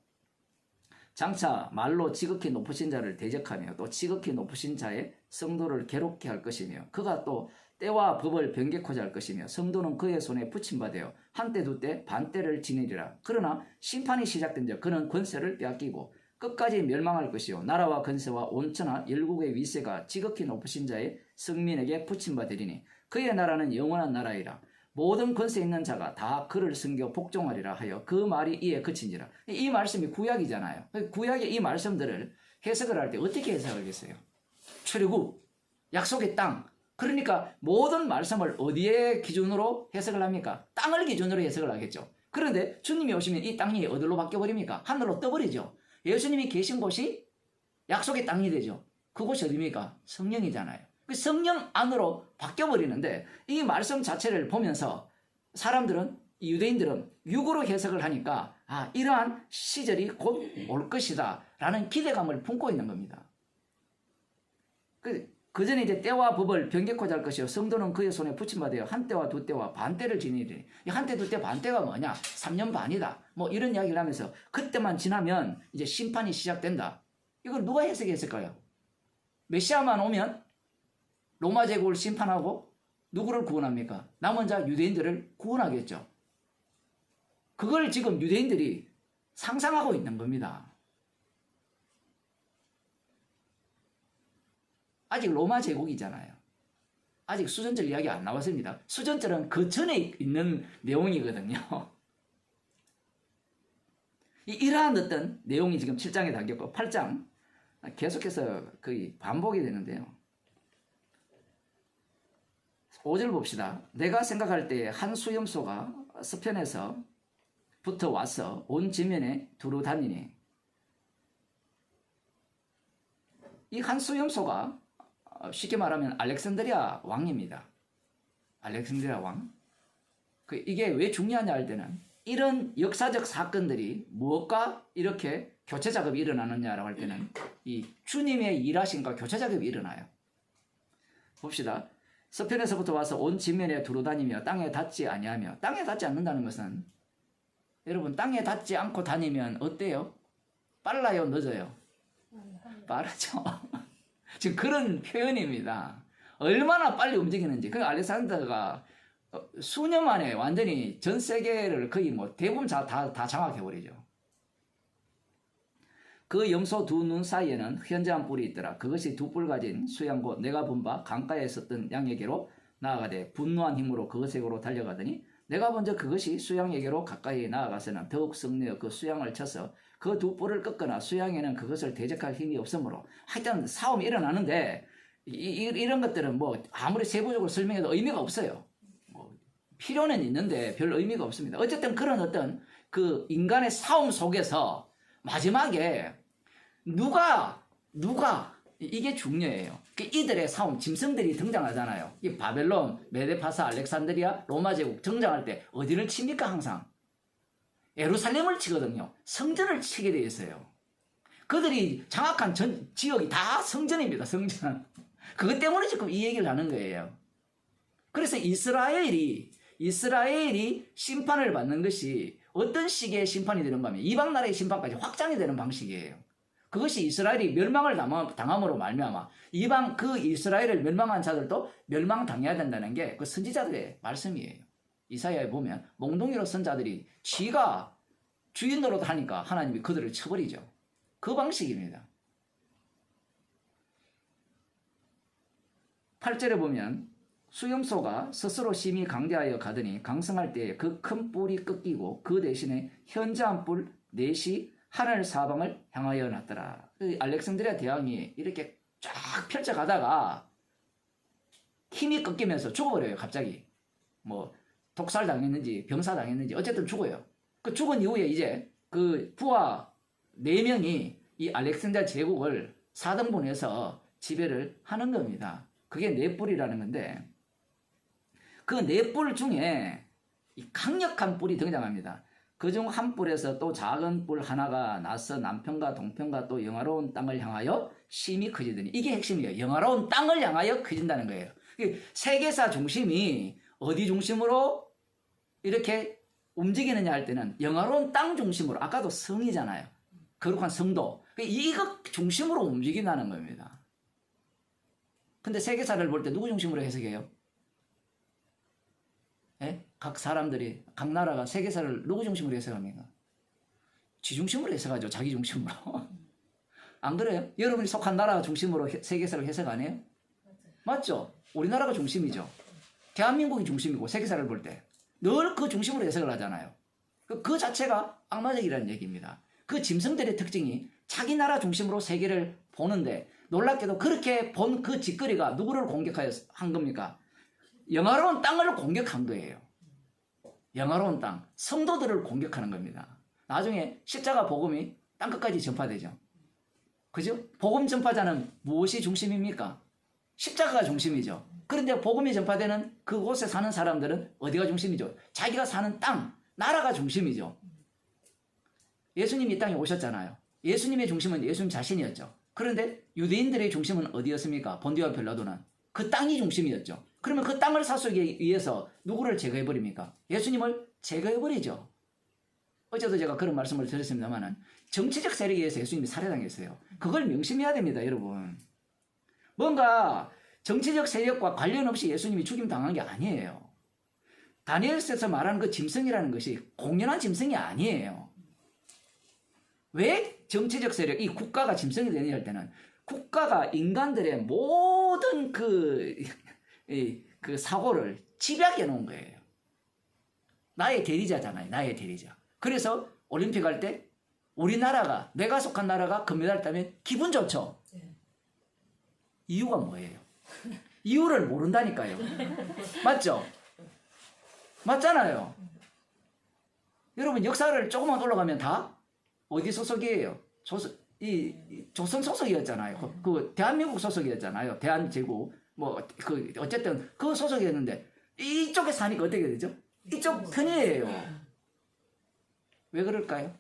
장차 말로 지극히 높으신 자를 대적하며 또 지극히 높으신 자의 성도를 괴롭게 할 것이며 그가 또 때와 법을 변개코자 할 것이며 성도는 그의 손에 붙임받아요 한때 두때 반때를 지니리라. 그러나 심판이 시작된 자 그는 권세를 빼앗기고 끝까지 멸망할 것이요 나라와 권세와 온천하 열국의 위세가 지극히 높으신 자의 성민에게 붙임받으리니 그의 나라는 영원한 나라이라. 모든 권세 있는 자가 다 그를 섬겨 복종하리라 하여 그 말이 이에 그친지라. 이 말씀이 구약이잖아요. 구약의 이 말씀들을 해석을 할 때 어떻게 해석하겠어요? 출애굽, 약속의 땅. 그러니까 모든 말씀을 어디에 기준으로 해석을 합니까? 땅을 기준으로 해석을 하겠죠. 그런데 주님이 오시면 이 땅이 어디로 바뀌어버립니까? 하늘로 떠버리죠. 예수님이 계신 곳이 약속의 땅이 되죠. 그곳이 어디입니까? 성령이잖아요. 그 성령 안으로 바뀌어버리는데 이 말씀 자체를 보면서 사람들은, 유대인들은 육으로 해석을 하니까 이러한 시절이 곧 올 것이다 라는 기대감을 품고 있는 겁니다. 그 전에 이제 때와 법을 변개코자 할 것이요 성도는 그의 손에 붙임받아요 한때와 두때와 반때를 지니리니. 이 한때 두때 반때가 뭐냐? 3년 반이다. 뭐 이런 이야기를 하면서 그때만 지나면 이제 심판이 시작된다. 이걸 누가 해석했을까요? 메시아만 오면 로마 제국을 심판하고 누구를 구원합니까? 남은 자 유대인들을 구원하겠죠. 그걸 지금 유대인들이 상상하고 있는 겁니다. 아직 로마 제국이잖아요. 아직 수전절 이야기 안 나왔습니다. 수전절은 그 전에 있는 내용이거든요. 이러한 어떤 내용이 지금 7장에 담겼고 8장 계속해서 거의 반복이 되는데요. 5절 봅시다. 내가 생각할 때 한 수염소가 서편에서 붙어 와서 온 지면에 두루 다니니 이 한 수염소가 쉽게 말하면 알렉산드리아 왕입니다. 알렉산드리아 왕. 이게 왜 중요하냐 할 때는 이런 역사적 사건들이 무엇과 이렇게 교체 작업이 일어나느냐라고 할 때는 이 주님의 일하심과 교체 작업이 일어나요. 봅시다. 서편에서부터 와서 온 지면에 두루다니며 땅에 닿지 아니하며, 땅에 닿지 않는다는 것은 여러분 땅에 닿지 않고 다니면 어때요? 빨라요? 늦어요? 빠르죠. 지금 그런 표현입니다. 얼마나 빨리 움직이는지. 그 알렉산더가 수년 만에 완전히 전 세계를 거의 뭐 대부분 다 장악해버리죠. 그 염소 두 눈 사이에는 현저한 뿔이 있더라. 그것이 두 뿔 가진 수양 곧 내가 본 바 강가에 섰던 양에게로 나아가되 분노한 힘으로 그것에게로 달려가더니 내가 먼저 그것이 수양에게로 가까이 나아가서는 더욱 성내어 그 수양을 쳐서 그 두 뿔을 꺾거나 수양에는 그것을 대적할 힘이 없으므로 하여튼 싸움이 일어나는데 이런 것들은 뭐 아무리 세부적으로 설명해도 의미가 없어요. 뭐 필요는 있는데 별 의미가 없습니다. 어쨌든 그런 어떤 그 인간의 싸움 속에서 마지막에 누가 이게 중요해요. 이들의 싸움, 짐승들이 등장하잖아요. 이 바벨론, 메데파사, 알렉산드리아, 로마 제국 등장할 때 어디를 칩니까? 항상 예루살렘을 치거든요. 성전을 치게 되어 있어요. 그들이 장악한 지역이 다 성전입니다. 성전. 그것 때문에 지금 이 얘기를 하는 거예요. 그래서 이스라엘이 심판을 받는 것이 어떤 식의 심판이 되는가 하면 이방 나라의 심판까지 확장이 되는 방식이에요. 그것이 이스라엘이 멸망을 당함으로 말미암아 이방 그 이스라엘을 멸망한 자들도 멸망당해야 된다는 게 그 선지자들의 말씀이에요. 이사야에 보면 몽둥이로 선 자들이 지가 주인 노릇 하니까 하나님이 그들을 쳐버리죠. 그 방식입니다. 8절에 보면 수염소가 스스로 심히 강대하여 가더니 강성할 때에 그 큰 뿔이 꺾이고 그 대신에 현저한 뿔 넷이 하늘 사방을 향하여 놨더라. 알렉산드리아 대왕이 이렇게 쫙 펼쳐가다가 힘이 꺾이면서 죽어버려요. 갑자기 뭐 독살 당했는지 병사 당했는지 어쨌든 죽어요. 그 죽은 이후에 이제 그 부하 4명이 이 알렉산드리아 제국을 4등분해서 지배를 하는 겁니다. 그게 4뿔이라는 건데 그 4뿔 중에 이 강력한 뿔이 등장합니다. 그중 한 뿔에서 또 작은 뿔 하나가 나서 남편과 동편과 또 영화로운 땅을 향하여 심히 커지더니 이게 핵심이에요. 영화로운 땅을 향하여 커진다는 거예요. 세계사 중심이 어디 중심으로 이렇게 움직이느냐 할 때는 영화로운 땅 중심으로, 아까도 성이잖아요. 거룩한 성도. 이거 중심으로 움직인다는 겁니다. 근데 세계사를 볼 때 누구 중심으로 해석해요? 예? 각 사람들이, 각 나라가 세계사를 누구 중심으로 해석합니까? 지 중심으로 해석하죠. 자기 중심으로. 안 그래요? 여러분이 속한 나라 중심으로 세계사를 해석 안 해요? 맞죠? 우리나라가 중심이죠. 대한민국이 중심이고 세계사를 볼 때 늘 그 중심으로 해석을 하잖아요. 그 자체가 악마적이라는 얘기입니다. 그 짐승들의 특징이 자기 나라 중심으로 세계를 보는데 놀랍게도 그렇게 본 그 짓거리가 누구를 공격하여 한 겁니까? 영화로운 땅을 공격한 거예요. 영화로운 땅, 성도들을 공격하는 겁니다. 나중에 십자가 복음이 땅끝까지 전파되죠. 그죠? 복음 전파자는 무엇이 중심입니까? 십자가가 중심이죠. 그런데 복음이 전파되는 그곳에 사는 사람들은 어디가 중심이죠? 자기가 사는 땅, 나라가 중심이죠. 예수님이 이 땅에 오셨잖아요. 예수님의 중심은 예수님 자신이었죠. 그런데 유대인들의 중심은 어디였습니까? 본디와 빌라도는 그 땅이 중심이었죠. 그러면 그 땅을 사수하기 위해서 누구를 제거해버립니까? 예수님을 제거해버리죠. 어제도 제가 그런 말씀을 드렸습니다만 정치적 세력에 의해서 예수님이 살해당했어요. 그걸 명심해야 됩니다, 여러분. 뭔가 정치적 세력과 관련 없이 예수님이 죽임당한 게 아니에요. 다니엘서에서 말하는 그 짐승이라는 것이 공연한 짐승이 아니에요. 왜 정치적 세력, 이 국가가 짐승이 되느냐 할 때는 국가가 인간들의 모든 그 사고를 집약해 놓은 거예요. 나의 대리자잖아요. 나의 대리자. 그래서 올림픽 할 때 우리나라가, 내가 속한 나라가 금메달 따면 기분 좋죠. 이유가 뭐예요? 이유를 모른다니까요. 맞죠? 맞잖아요. 여러분 역사를 조금만 올라가면 다 어디 소속이에요? 조선 소속이었잖아요. 그 대한민국 소속이었잖아요. 대한제국 어쨌든 그 소속이었는데 이쪽에 사니까 어떻게 되죠? 이쪽 편이에요. 왜 그럴까요?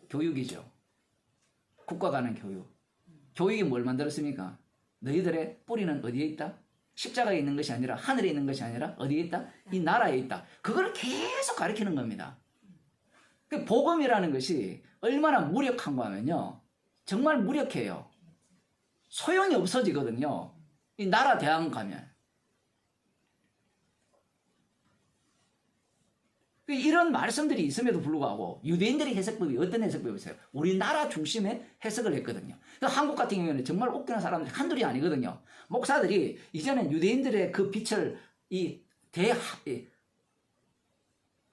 교육이죠. 국가 간의 교육. 교육이 뭘 만들었습니까? 너희들의 뿌리는 어디에 있다? 십자가에 있는 것이 아니라 하늘에 있는 것이 아니라 어디에 있다? 이 나라에 있다. 그걸 계속 가르치는 겁니다. 그 복음이라는 것이 얼마나 무력한가 하면요. 정말 무력해요. 소용이 없어지거든요. 이 나라 대학 가면. 이런 말씀들이 있음에도 불구하고 유대인들의 해석법이 어떤 해석법이 있어요? 우리나라 중심의 해석을 했거든요. 한국 같은 경우에는 정말 웃기는 사람들이 한둘이 아니거든요. 목사들이 이제는 유대인들의 그 빛을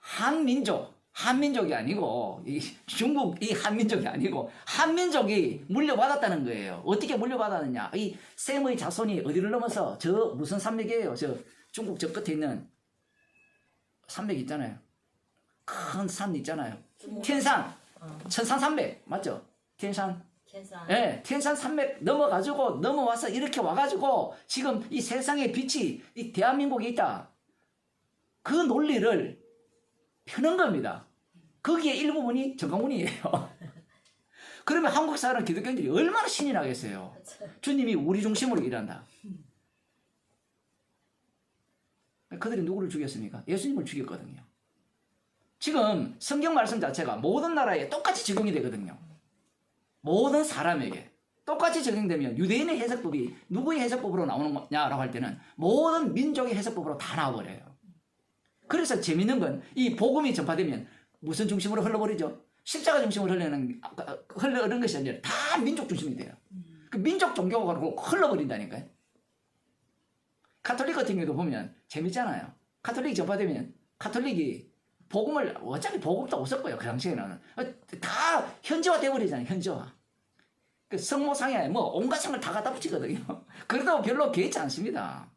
한민족이 아니고 중국 이 한민족이 아니고 한민족이 물려받았다는 거예요. 어떻게 물려받았느냐? 이 셈의 자손이 어디를 넘어서 저 무슨 산맥이에요? 저 중국 저 끝에 있는 산맥 있잖아요. 큰 산 있잖아요.天山, 천산산맥 맞죠?天山. 예,天山 산맥 넘어와서 이렇게 와가지고 지금 이 세상의 빛이 이 대한민국에 있다. 그 논리를 펴는 겁니다. 거기에 일부분이 정강훈이에요. 그러면 한국 사람 기독교인들이 얼마나 신이 나겠어요. 주님이 우리 중심으로 일한다. 그들이 누구를 죽였습니까? 예수님을 죽였거든요. 지금 성경 말씀 자체가 모든 나라에 똑같이 적용이 되거든요. 모든 사람에게 똑같이 적용되면 유대인의 해석법이 누구의 해석법으로 나오는 거냐라고 할 때는 모든 민족의 해석법으로 다 나와버려요. 그래서 재밌는 건 이 복음이 전파되면 무슨 중심으로 흘러버리죠? 십자가 중심으로 흘러는 것이 아니라 다 민족 중심이 돼요. 그 민족 종교가 흘러버린다니까요. 가톨릭 같은 경우도 보면 재밌잖아요. 가톨릭이 전파되면 가톨릭이 복음을 어차피 복음도 없을 거예요. 그 당시에는 다 현지화 돼버리잖아요. 현지화. 그 성모상에 뭐 온갖 상을 다 갖다 붙이거든요. 그래도 별로 개의치 않습니다.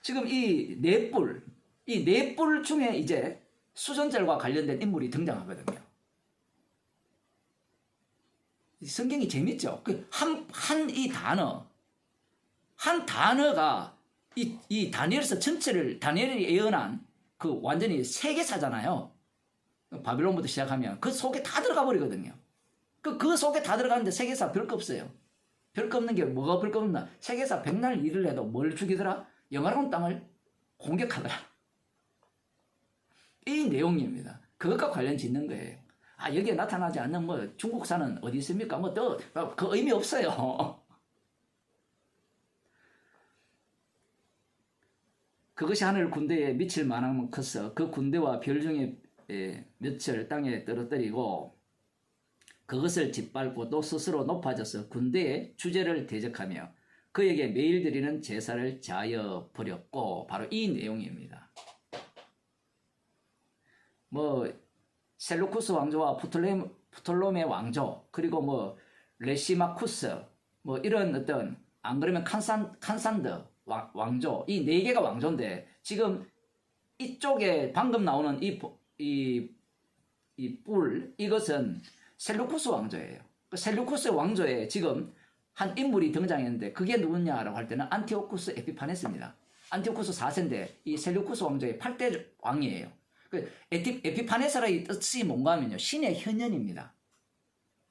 지금 이 넷불 중에 이제 수전절과 관련된 인물이 등장하거든요. 성경이 재밌죠. 한 단어가 이 다니엘서 전체를 다니엘이 예언한 그 완전히 세계사잖아요. 바빌론부터 시작하면 그 속에 다 들어가 버리거든요. 그 속에 다 들어가는데 세계사 별거 없어요. 별거 없는 게 뭐가 별거 없나? 세계사 백날 일을 해도 뭘 죽이더라? 영화로운 땅을 공격하더라. 이 내용입니다. 그것과 관련 짓는 거예요. 여기에 나타나지 않는 뭐 중국산은 어디 있습니까? 뭐 또 그 의미 없어요. 그것이 하늘 군대에 미칠 만한 커서 그 군대와 별 중에 몇을 땅에 떨어뜨리고 그것을 짓밟고 또 스스로 높아져서 군대의 주제를 대적하며 그에게 매일 드리는 제사를 자여 버렸고 바로 이 내용입니다. 뭐 셀루쿠스 왕조와 프톨로메 왕조 그리고 뭐 레시마쿠스 뭐 이런 어떤 안 그러면 칸산드 왕조 이 네 개가 왕조인데 지금 이쪽에 방금 나오는 이것은 셀루쿠스 왕조예요. 그 셀루쿠스 왕조에 지금 한 인물이 등장했는데 그게 누구냐라고 할 때는 안티오쿠스 에피파네스입니다. 안티오쿠스 4세인데 이 셀루쿠스 왕조의 8대 왕이에요. 그 에피파네스라의 뜻이 뭔가 하면요. 신의 현현입니다.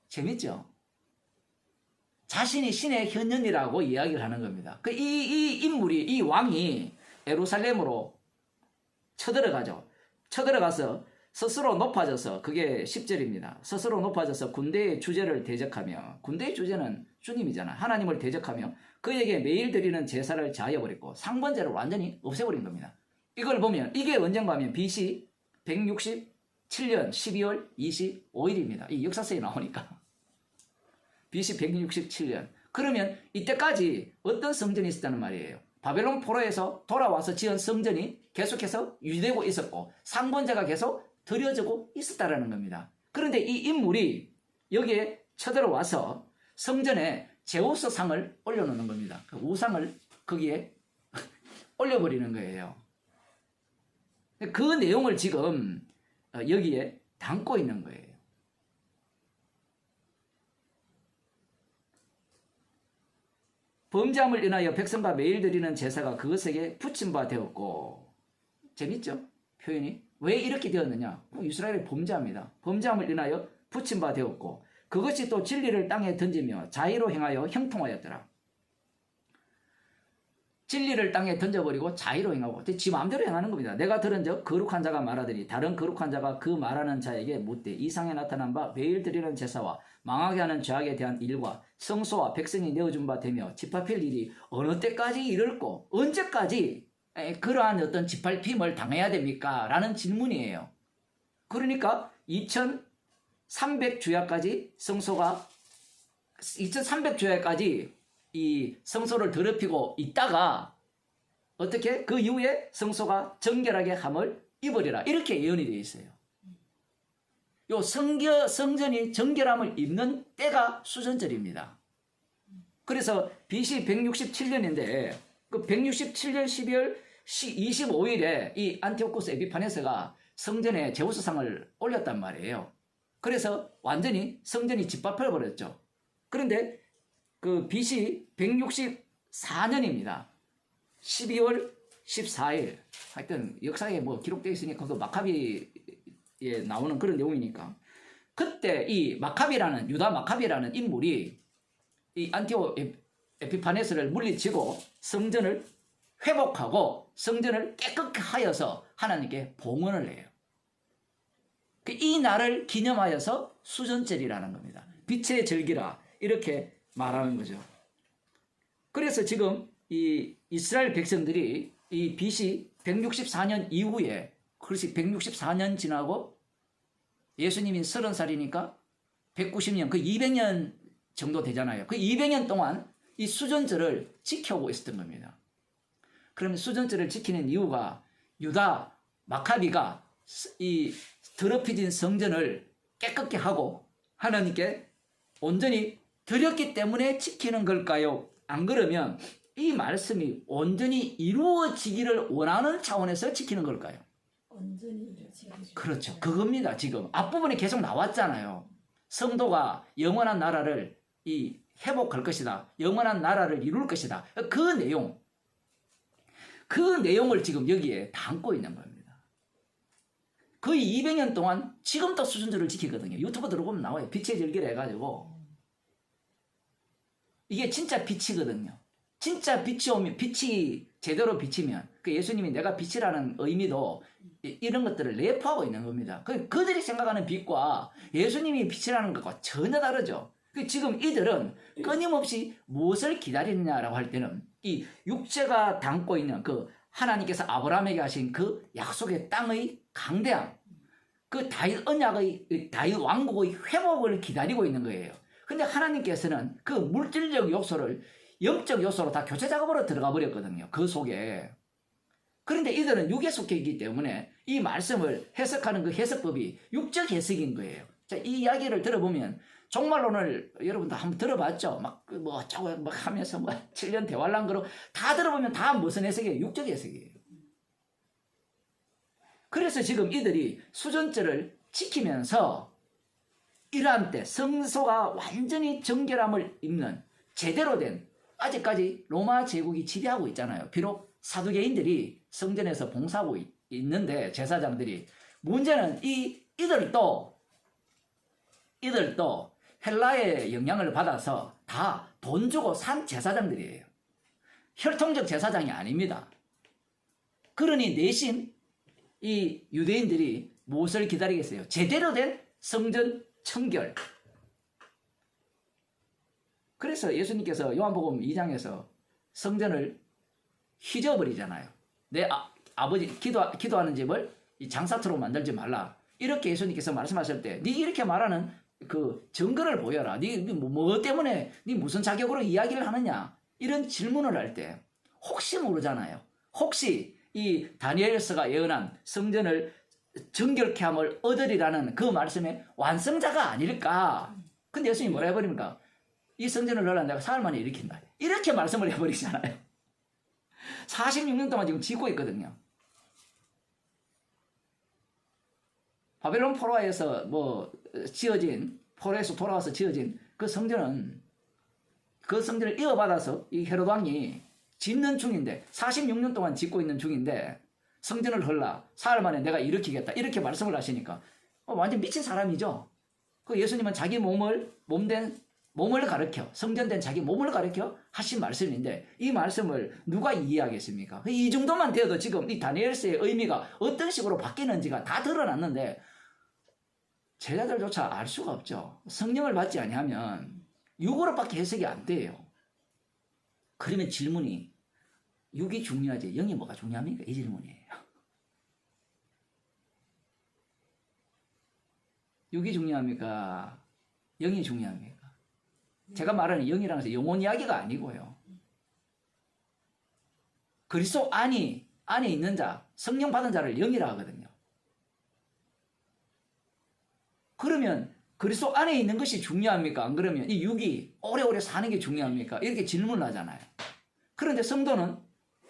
재밌죠? 자신이 신의 현현이라고 이야기를 하는 겁니다. 이 인물이, 이 왕이 예루살렘으로 쳐들어가죠. 쳐들어가서 스스로 높아져서, 그게 10절입니다. 스스로 높아져서 군대의 주제를 대적하며, 군대의 주제는 주님이잖아. 하나님을 대적하며 그에게 매일 드리는 제사를 자여버렸고 상번제를 완전히 없애버린 겁니다. 이걸 보면 이게 언젠가 하면 BC 167년 12월 25일입니다. 이 역사서에 나오니까. BC 167년. 그러면 이때까지 어떤 성전이 있었다는 말이에요. 바벨론 포로에서 돌아와서 지은 성전이 계속해서 유지되고 있었고 상번제가 계속 드려지고 있었다는 겁니다. 그런데 이 인물이 여기에 쳐들어와서 성전에 제우스 상을 올려놓는 겁니다. 그 우상을 거기에 올려버리는 거예요. 그 내용을 지금 여기에 담고 있는 거예요. 범죄함을 인하여 백성과 매일 드리는 제사가 그것에게 붙임 바 되었고. 재밌죠? 표현이. 왜 이렇게 되었느냐? 이스라엘이 범죄합니다. 범죄함을 인하여 붙임 바 되었고 그것이 또 진리를 땅에 던지며 자의로 행하여 형통하였더라. 진리를 땅에 던져버리고 자의로 행하고 지 마음대로 행하는 겁니다. 내가 들은 적 거룩한 자가 말하더니 다른 거룩한 자가 그 말하는 자에게 묻되 이상에 나타난 바 매일 드리는 제사와 망하게 하는 죄악에 대한 일과 성소와 백성이 내어준 바 되며 짓밟힐 일이 어느 때까지 이를꼬 언제까지 그러한 어떤 짓밟힘을 당해야 됩니까? 라는 질문이에요. 그러니까 2300주야까지 성소가 2300주야까지 이 성소를 더럽히고 있다가 어떻게 그 이후에 성소가 정결하게 함을 입으리라 이렇게 예언이 되어 있어요. 요 성전이 정결함을 입는 때가 수전절입니다. 그래서 BC 167년인데 그 167년 12월 25일에 이 안티오코스 에피파네스가 성전에 제우스상을 올렸단 말이에요. 그래서 완전히 성전이 짓밟혀 버렸죠. 그런데 그 BC 164년입니다. 12월 14일. 하여튼 역사에 뭐 기록되어 있으니까 그 마카비에 나오는 그런 내용이니까. 그때 이 마카비라는 유다 마카비라는 인물이 이 안티오 에피파네스를 물리치고 성전을 회복하고 성전을 깨끗하게 하여서 하나님께 봉헌을 해요. 이 날을 기념하여서 수전절이라는 겁니다. 빛의 절기라 이렇게 말하는 거죠. 그래서 지금 이 이스라엘 백성들이 이 BC 164년 이후에 그것이 164년 지나고 예수님이 30살이니까 190년 그 200년 정도 되잖아요. 그 200년 동안 이 수전절을 지켜오고 있었던 겁니다. 그러면 수전절을 지키는 이유가 유다 마카비가 이 더럽혀진 성전을 깨끗게 하고 하나님께 온전히 드렸기 때문에 지키는 걸까요? 안 그러면 이 말씀이 온전히 이루어지기를 원하는 차원에서 지키는 걸까요? 온전히 이루어지기를. 그렇죠. 그겁니다. 지금 앞부분에 계속 나왔잖아요. 성도가 영원한 나라를 회복할 것이다. 영원한 나라를 이룰 것이다. 그 내용을 지금 여기에 담고 있는 겁니다. 거의 200년 동안 지금도 수준절을 지키거든요. 유튜브 들어보면 나와요. 빛의 절기를 해가지고. 이게 진짜 빛이거든요. 진짜 빛이 오면, 빛이 제대로 비치면, 그 예수님이 내가 빛이라는 의미도 이런 것들을 내포하고 있는 겁니다. 그들이 생각하는 빛과 예수님이 빛이라는 것과 전혀 다르죠. 지금 이들은 끊임없이 무엇을 기다리느냐라고 할 때는 이 육체가 담고 있는 그 하나님께서 아브라함에게 하신 그 약속의 땅의 강대함, 그 다윗 언약의, 다윗 왕국의 회복을 기다리고 있는 거예요. 근데 하나님께서는 그 물질적 요소를 영적 요소로 다 교체 작업으로 들어가 버렸거든요. 그 속에. 그런데 이들은 육에 속해 있기 때문에 이 말씀을 해석하는 그 해석법이 육적 해석인 거예요. 자, 이 이야기를 들어보면 종말론을 여러분도 한번 들어봤죠? 어쩌고 하면서 7년 대환란 그러고 다 들어보면 다 무슨 해석이에요? 육적 해석이에요. 그래서 지금 이들이 수전절을 지키면서 이러한 때 성소가 완전히 정결함을 입는 제대로 된 아직까지 로마 제국이 지배하고 있잖아요. 비록 사두개인들이 성전에서 봉사하고 있는데 제사장들이 문제는 이들도 헬라의 영향을 받아서 다 돈 주고 산 제사장들이에요. 혈통적 제사장이 아닙니다. 그러니 내신 이 유대인들이 무엇을 기다리겠어요? 제대로 된 성전 청결. 그래서 예수님께서 요한복음 2장에서 성전을 휘저어버리잖아요. 내 아버지 기도하는 집을 이 장사터로 만들지 말라. 이렇게 예수님께서 말씀하실 때 네 이렇게 말하는 그 증거를 보여라. 네 뭐 때문에 네 무슨 자격으로 이야기를 하느냐. 이런 질문을 할 때 혹시 모르잖아요. 혹시 이 다니엘서가 예언한 성전을 정결케 함을 얻으리라는 그 말씀의 완성자가 아닐까. 근데 예수님이 뭐라 해버립니까? 이 성전을 너라 내가 사흘 만에 일으킨다. 이렇게 말씀을 해버리잖아요. 46년 동안 지금 짓고 있거든요. 바벨론 포로에서 지어진, 포로에서 돌아와서 지어진 그 성전은 그 성전을 이어받아서 이 헤롯 왕이 짓는 중인데 46년 동안 짓고 있는 중인데 성전을 헐라 사흘 만에 내가 일으키겠다 이렇게 말씀을 하시니까 완전 미친 사람이죠. 그 예수님은 자기 몸을 가르쳐 성전된 자기 몸을 가르쳐 하신 말씀인데 이 말씀을 누가 이해하겠습니까? 이 정도만 되어도 지금 이 다니엘서의 의미가 어떤 식으로 바뀌는지가 다 드러났는데 제자들조차 알 수가 없죠. 성령을 받지 아니하면 육으로밖에 해석이 안 돼요. 그러면 질문이 육이 중요하지 영이 뭐가 중요합니까? 이 질문이에요. 육이 중요합니까? 영이 중요합니까? 제가 말하는 영이라는 것은 영혼 이야기가 아니고요. 그리스도 안에 있는 자, 성령 받은 자를 영이라 하거든요. 그러면 그리스도 안에 있는 것이 중요합니까? 안 그러면 이 육이 오래오래 사는 게 중요합니까? 이렇게 질문을 하잖아요. 그런데 성도는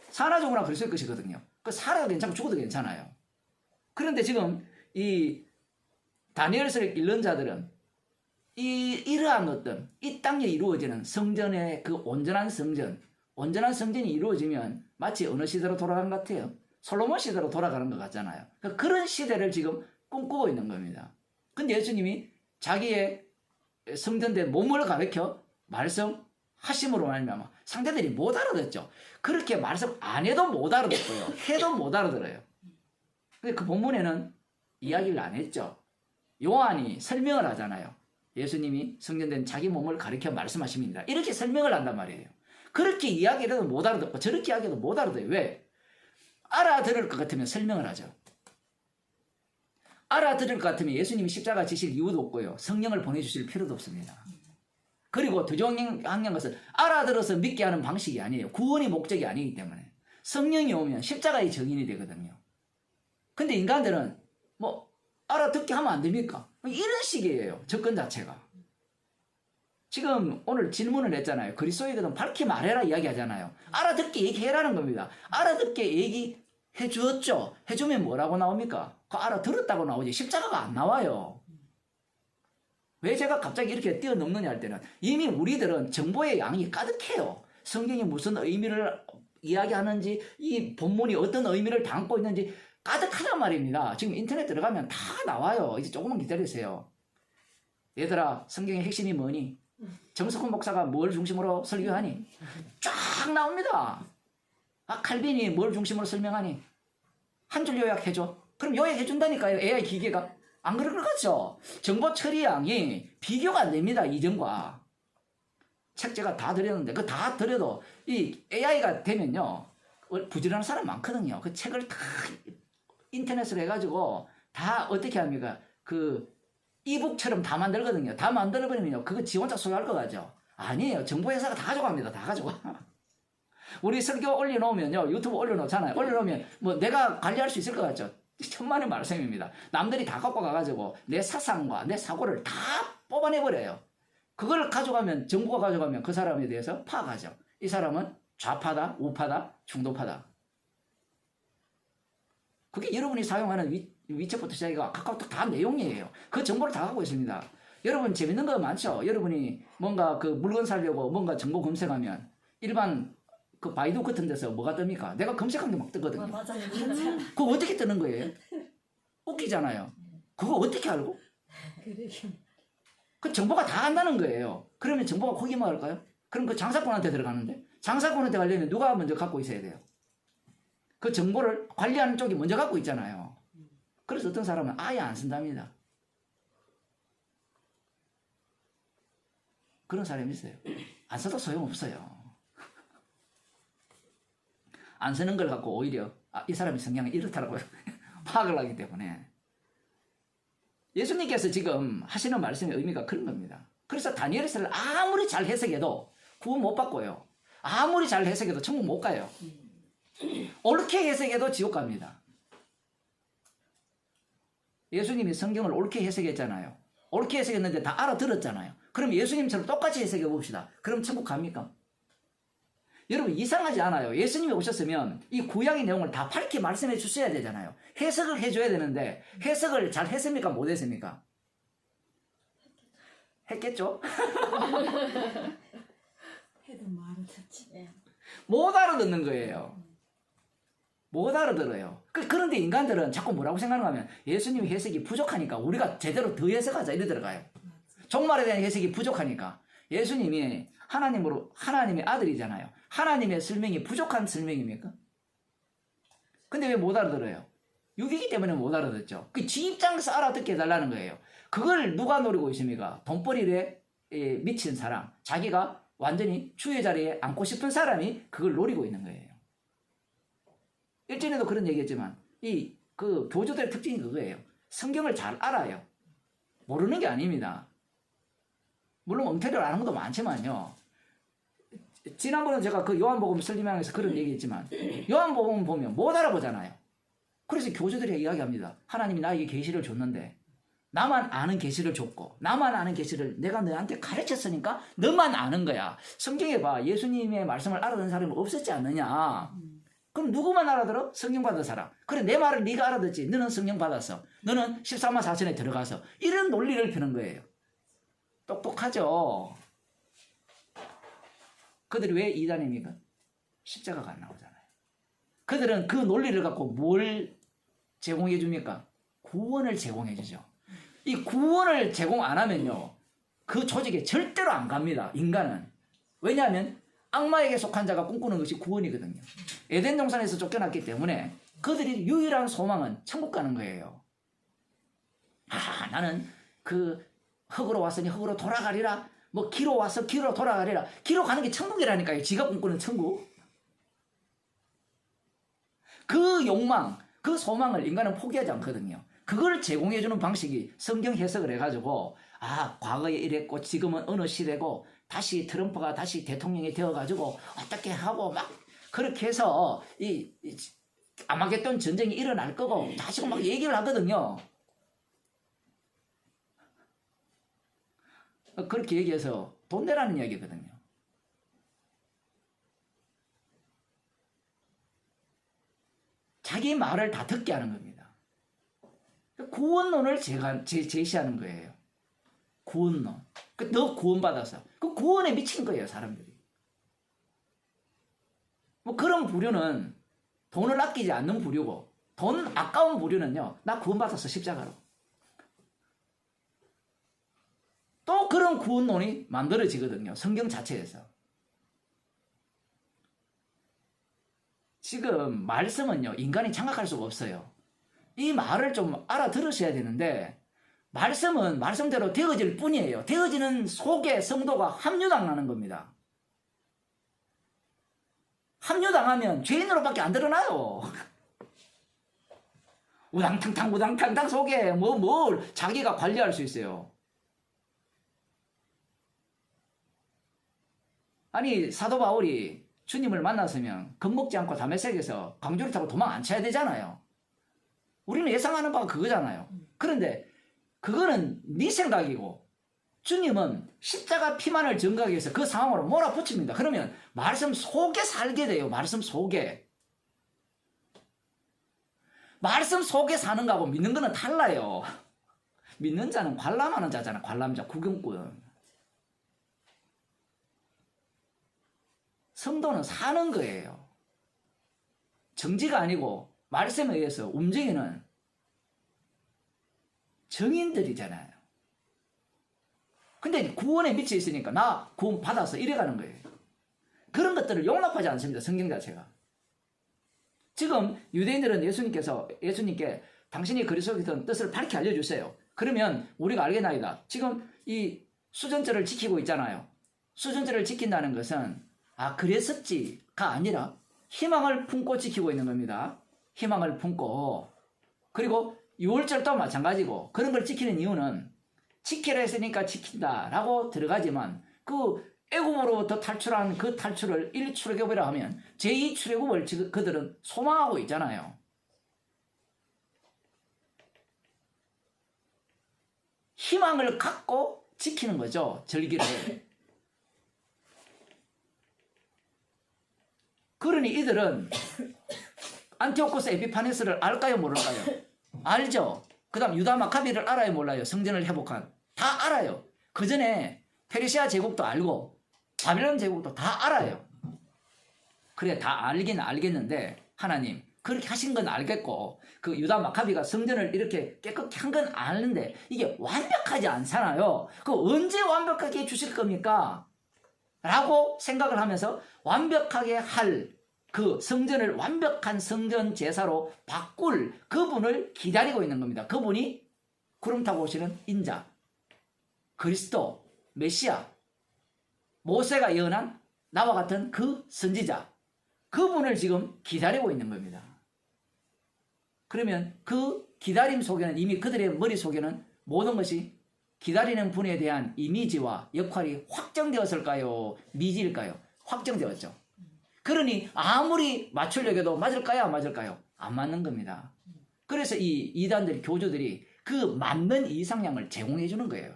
사나 죽으나 그리스도의 것이거든요. 그 살아도 괜찮고 죽어도 괜찮아요. 그런데 지금 이 다니엘서를 읽는 자들은 이러한 어떤 이 땅에 이루어지는 성전의 그 온전한 성전이 이루어지면 마치 어느 시대로 돌아간 것 같아요? 솔로몬 시대로 돌아가는 것 같잖아요. 그런 시대를 지금 꿈꾸고 있는 겁니다. 근데 예수님이 자기의 성전된 몸을 가르쳐 말씀하심으로 말미암아 상대들이 못 알아듣죠. 그렇게 말씀 안 해도 못 알아듣고요. 해도 못 알아들어요. 근데 그 본문에는 이야기를 안 했죠. 요한이 설명을 하잖아요. 예수님이 성전된 자기 몸을 가리켜 말씀하십니다. 이렇게 설명을 한단 말이에요. 그렇게 이야기를 해도 못 알아듣고 저렇게 이야기해도 못 알아들어요. 왜? 알아들을 것 같으면 설명을 하죠. 알아들을 것 같으면 예수님이 십자가 지실 이유도 없고요. 성령을 보내주실 필요도 없습니다. 그리고 더 중요한 것은 알아들어서 믿게 하는 방식이 아니에요. 구원이 목적이 아니기 때문에. 성령이 오면 십자가의 증인이 되거든요. 근데 인간들은 알아듣게 하면 안 됩니까? 이런 식이에요. 접근 자체가. 지금 오늘 질문을 했잖아요. 그리스도에게는 밝히 말해라 이야기하잖아요. 알아듣게 얘기해라는 겁니다. 알아듣게 얘기해 주었죠. 해주면 뭐라고 나옵니까? 그 알아들었다고 나오지 십자가가 안 나와요. 왜 제가 갑자기 이렇게 뛰어넘느냐 할 때는 이미 우리들은 정보의 양이 가득해요. 성경이 무슨 의미를 이야기하는지 이 본문이 어떤 의미를 담고 있는지 가득하단 말입니다. 지금 인터넷 들어가면 다 나와요. 이제 조금만 기다리세요. 얘들아 성경의 핵심이 뭐니? 정석훈 목사가 뭘 중심으로 설교하니? 쫙 나옵니다. 칼빈이 뭘 중심으로 설명하니? 한 줄 요약해줘. 그럼 요약해준다니까요. AI 기계가. 안 그럴 것 같죠? 정보 처리 양이 비교가 안 됩니다. 이전과. 책 제가 다 드렸는데 그 다 드려도 이 AI가 되면요. 부지런한 사람 많거든요. 그 책을 다 인터넷으로 해가지고 다 어떻게 합니까? 그 이북처럼 다 만들거든요. 다 만들어버리면요. 그거 지 혼자 소유할 거 같죠? 아니에요. 정보회사가 다 가져갑니다. 다 가져가. 우리 설교 올려놓으면요. 유튜브 올려놓잖아요. 올려놓으면 내가 관리할 수 있을 것 같죠? 천만의 말씀입니다. 남들이 다 갖고 가가지고 내 사상과 내 사고를 다 뽑아내버려요. 그걸 가져가면 정부가 가져가면 그 사람에 대해서 파악하죠. 이 사람은 좌파다, 우파다, 중도파다. 그게 여러분이 사용하는 위챗부터 시작해가 카카오톡 다 내용이에요. 그 정보를 다 갖고 있습니다. 여러분 재밌는 거 많죠? 여러분이 뭔가 그 물건 사려고 뭔가 정보 검색하면 일반 그 바이두 같은 데서 뭐가 뜹니까? 내가 검색한 게 막 뜨거든요. 맞아요. 그거 어떻게 뜨는 거예요? 웃기잖아요. 그거 어떻게 알고? 그 정보가 다 간다는 거예요. 그러면 정보가 거기만 할까요? 그럼 그 장사꾼한테 들어가는데 장사꾼한테 가려면 누가 먼저 갖고 있어야 돼요? 그 정보를 관리하는 쪽이 먼저 갖고 있잖아요. 그래서 어떤 사람은 아예 안 쓴답니다. 그런 사람이 있어요. 안 써도 소용없어요. 안 쓰는 걸 갖고 오히려 이 사람의 성향이 이렇다라고 파악을 하기 때문에 예수님께서 지금 하시는 말씀의 의미가 그런 겁니다. 그래서 다니엘서를 아무리 잘 해석해도 구원 못 받고요. 아무리 잘 해석해도 천국 못 가요. 옳게 해석해도 지옥 갑니다. 예수님이 성경을 옳게 해석했잖아요. 옳게 해석했는데 다 알아들었잖아요. 그럼 예수님처럼 똑같이 해석해 봅시다. 그럼 천국 갑니까? 여러분 이상하지 않아요. 예수님이 오셨으면 이 구약의 내용을 다 밝게 말씀해 주셔야 되잖아요. 해석을 해줘야 되는데 해석을 잘 했습니까? 못 했습니까? 했겠죠? 해도 말을 듣지. 예. 못 알아듣는 거예요. 못 알아들어요. 그런데 인간들은 자꾸 뭐라고 생각하는 하면 예수님의 해석이 부족하니까 우리가 제대로 더 해석하자 이래 들어가요. 종말에 대한 해석이 부족하니까 예수님이 하나님의 아들이잖아요. 하나님의 설명이 부족한 설명입니까? 근데 왜 못 알아들어요? 육이기 때문에 못 알아듣죠. 지 입장에서 알아듣게 해달라는 거예요. 그걸 누가 노리고 있습니까? 돈벌이에 미친 사람, 자기가 완전히 주의 자리에 앉고 싶은 사람이 그걸 노리고 있는 거예요. 일전에도 그런 얘기했지만 그 교주들의 특징이 그거예요. 성경을 잘 알아요. 모르는 게 아닙니다. 물론 엉터리를 아는 것도 많지만요. 지난번에 제가 그 요한복음 설명에서 그런 얘기했지만 요한복음 보면 못 알아보잖아요. 그래서 교주들이 이야기합니다. 하나님이 나에게 계시를 줬는데 나만 아는 계시를 줬고 나만 아는 계시를 내가 너한테 가르쳤으니까 너만 아는 거야. 성경에 봐. 예수님의 말씀을 알아듣는 사람이 없었지 않느냐. 그럼 누구만 알아들어? 성령 받은 사람. 그래 내 말을 네가 알아듣지. 너는 성령 받았어. 너는 14만 4천에 들어가서. 이런 논리를 펴는 거예요. 똑똑하죠. 그들이 왜 이단입니까? 십자가가 안 나오잖아요. 그들은 그 논리를 갖고 뭘 제공해 줍니까? 구원을 제공해 주죠. 이 구원을 제공 안 하면요. 그 조직에 절대로 안 갑니다. 인간은. 왜냐하면 악마에게 속한 자가 꿈꾸는 것이 구원이거든요. 에덴 동산에서 쫓겨났기 때문에 그들이 유일한 소망은 천국 가는 거예요. 아, 나는 그 흙으로 왔으니 흙으로 돌아가리라. 뭐 기로 와서 기로 돌아가리라. 기로 가는 게 천국이라니까요. 지가 꿈꾸는 천국. 그 욕망, 그 소망을 인간은 포기하지 않거든요. 그걸 제공해주는 방식이 성경 해석을 해가지고 아 과거에 이랬고 지금은 어느 시대고 다시 트럼프가 다시 대통령이 되어가지고 어떻게 하고 막 그렇게 해서 이 아마겟돈 전쟁이 일어날 거고 다시고 막 얘기를 하거든요. 그렇게 얘기해서 돈 내라는 이야기거든요. 자기 말을 다 듣게 하는 겁니다. 구원론을 제시하는 거예요. 구원론. 너 구원받아서. 그 구원에 미친 거예요, 사람들이. 뭐 그런 부류는 돈을 아끼지 않는 부류고, 돈 아까운 부류는요, 나 구원받았어, 십자가로. 또 그런 구원론이 만들어지거든요, 성경 자체에서. 지금 말씀은요, 인간이 장악할 수가 없어요. 이 말을 좀 알아들으셔야 되는데, 말씀은 말씀대로 되어질 뿐이에요. 되어지는 속에 성도가 합류당하는 겁니다. 합류당하면 죄인으로밖에 안 드러나요. 우당탕탕 우당탕탕 속에 뭘 자기가 관리할 수 있어요. 아니 사도 바울이 주님을 만났으면 겁먹지 않고 다메섹에서 강조를 타고 도망 안 쳐야 되잖아요. 우리는 예상하는 바가 그거잖아요. 그런데 그거는 네 생각이고 주님은 십자가 피만을 증거하기 위해서 그 상황으로 몰아붙입니다. 그러면 말씀 속에 살게 돼요. 말씀 속에. 말씀 속에 사는 거하고 믿는 거는 달라요. 믿는 자는 관람하는 자잖아. 관람자, 구경꾼. 성도는 사는 거예요. 정지가 아니고 말씀에 의해서 움직이는 정인들이잖아요. 근데 구원에 미쳐 있으니까 나 구원 받아서 이래가는 거예요. 그런 것들을 용납하지 않습니다. 성경 자체가. 지금 유대인들은 예수님께 당신이 그리스도였던 뜻을 밝히 알려주세요. 그러면 우리가 알겠나이다. 지금 이 수전절을 지키고 있잖아요. 수전절을 지킨다는 것은 그랬었지가 아니라 희망을 품고 지키고 있는 겁니다. 희망을 품고. 그리고 6월절도 마찬가지고 그런 걸 지키는 이유는 지키라 했으니까 지킨다라고 들어가지만 그 애굽으로부터 탈출한 그 탈출을 1출애굽이라 하면 제2출애굽을 그들은 소망하고 있잖아요. 희망을 갖고 지키는 거죠. 절기를. 그러니 이들은 안티오코스 에피파네스를 알까요 모를까요? 알죠. 그 다음 유다 마카비를 알아요 몰라요? 성전을 회복한. 다 알아요. 그 전에 페르시아 제국도 알고 바빌론 제국도 다 알아요. 그래, 다 알긴 알겠는데 하나님 그렇게 하신 건 알겠고 그 유다 마카비가 성전을 이렇게 깨끗게 한 건 아는데 이게 완벽하지 않잖아요. 그 언제 완벽하게 해주실 겁니까? 라고 생각을 하면서 완벽하게 할 그 성전을 완벽한 성전 제사로 바꿀 그분을 기다리고 있는 겁니다. 그분이 구름 타고 오시는 인자, 그리스도, 메시아, 모세가 예언한 나와 같은 그 선지자, 그분을 지금 기다리고 있는 겁니다. 그러면 그 기다림 속에는 이미 그들의 머릿속에는 모든 것이 기다리는 분에 대한 이미지와 역할이 확정되었을까요? 미지일까요? 확정되었죠. 그러니 아무리 맞추려고 해도 맞을까요? 안 맞을까요? 안 맞는 겁니다. 그래서 이 이단들, 교주들이 그 맞는 이상량을 제공해 주는 거예요.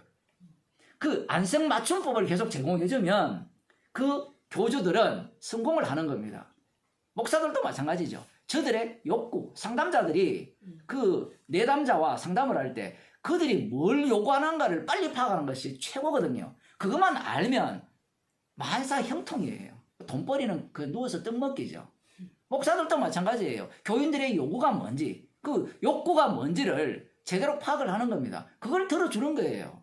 그 안성 맞춤법을 계속 제공해 주면 그 교주들은 성공을 하는 겁니다. 목사들도 마찬가지죠. 저들의 욕구, 상담자들이 그 내담자와 상담을 할 때 그들이 뭘 요구하는가를 빨리 파악하는 것이 최고거든요. 그것만 알면 만사 형통이에요. 돈벌이는 그 누워서 떡 먹기죠. 목사들도 마찬가지예요. 교인들의 요구가 뭔지, 그 욕구가 뭔지를 제대로 파악을 하는 겁니다. 그걸 들어주는 거예요.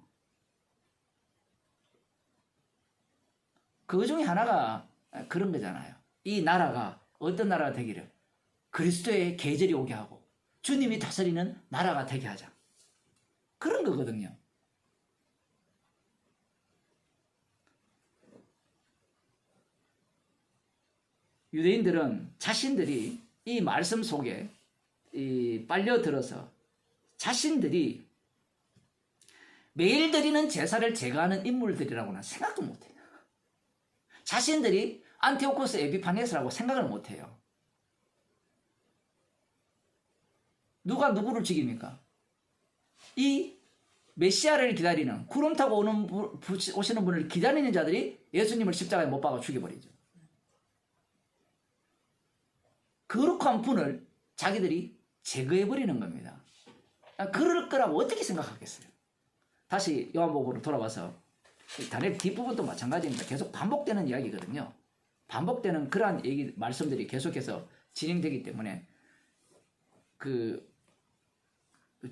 그 중에 하나가 그런 거잖아요. 이 나라가 어떤 나라가 되기를 그리스도의 계절이 오게 하고 주님이 다스리는 나라가 되게 하자. 그런 거거든요. 유대인들은 자신들이 이 말씀 속에 빨려들어서 자신들이 매일 드리는 제사를 제거하는 인물들이라고는 생각도 못해요. 자신들이 안티오코스 에피파네스라고 생각을 못해요. 누가 누구를 죽입니까? 이 메시아를 기다리는 구름 타고 오시는 분을 기다리는 자들이 예수님을 십자가에 못 박아 죽여버리죠. 거룩한 분을 자기들이 제거해버리는 겁니다. 그럴 거라고 어떻게 생각하겠어요? 다시 요한복음으로 돌아와서 다니엘 뒷부분도 마찬가지입니다. 계속 반복되는 이야기거든요. 반복되는 그러한 말씀들이 계속해서 진행되기 때문에 그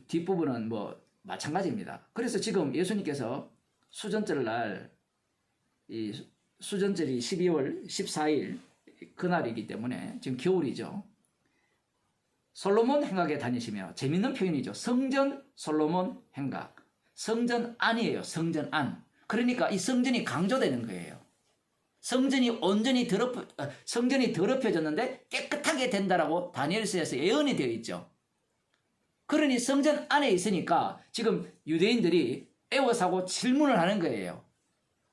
뒷부분은 뭐 마찬가지입니다. 그래서 지금 예수님께서 수전절 날, 이 수전절이 12월 14일 그날이기 때문에 지금 겨울이죠. 솔로몬 행각에 다니시며, 재밌는 표현이죠. 성전 솔로몬 행각. 성전 안이에요. 성전 안. 그러니까 이 성전이 강조되는 거예요. 성전이 온전히 더럽혀졌는데 깨끗하게 된다라고 다니엘서에서 예언이 되어 있죠. 그러니 성전 안에 있으니까 지금 유대인들이 애워사고 질문을 하는 거예요.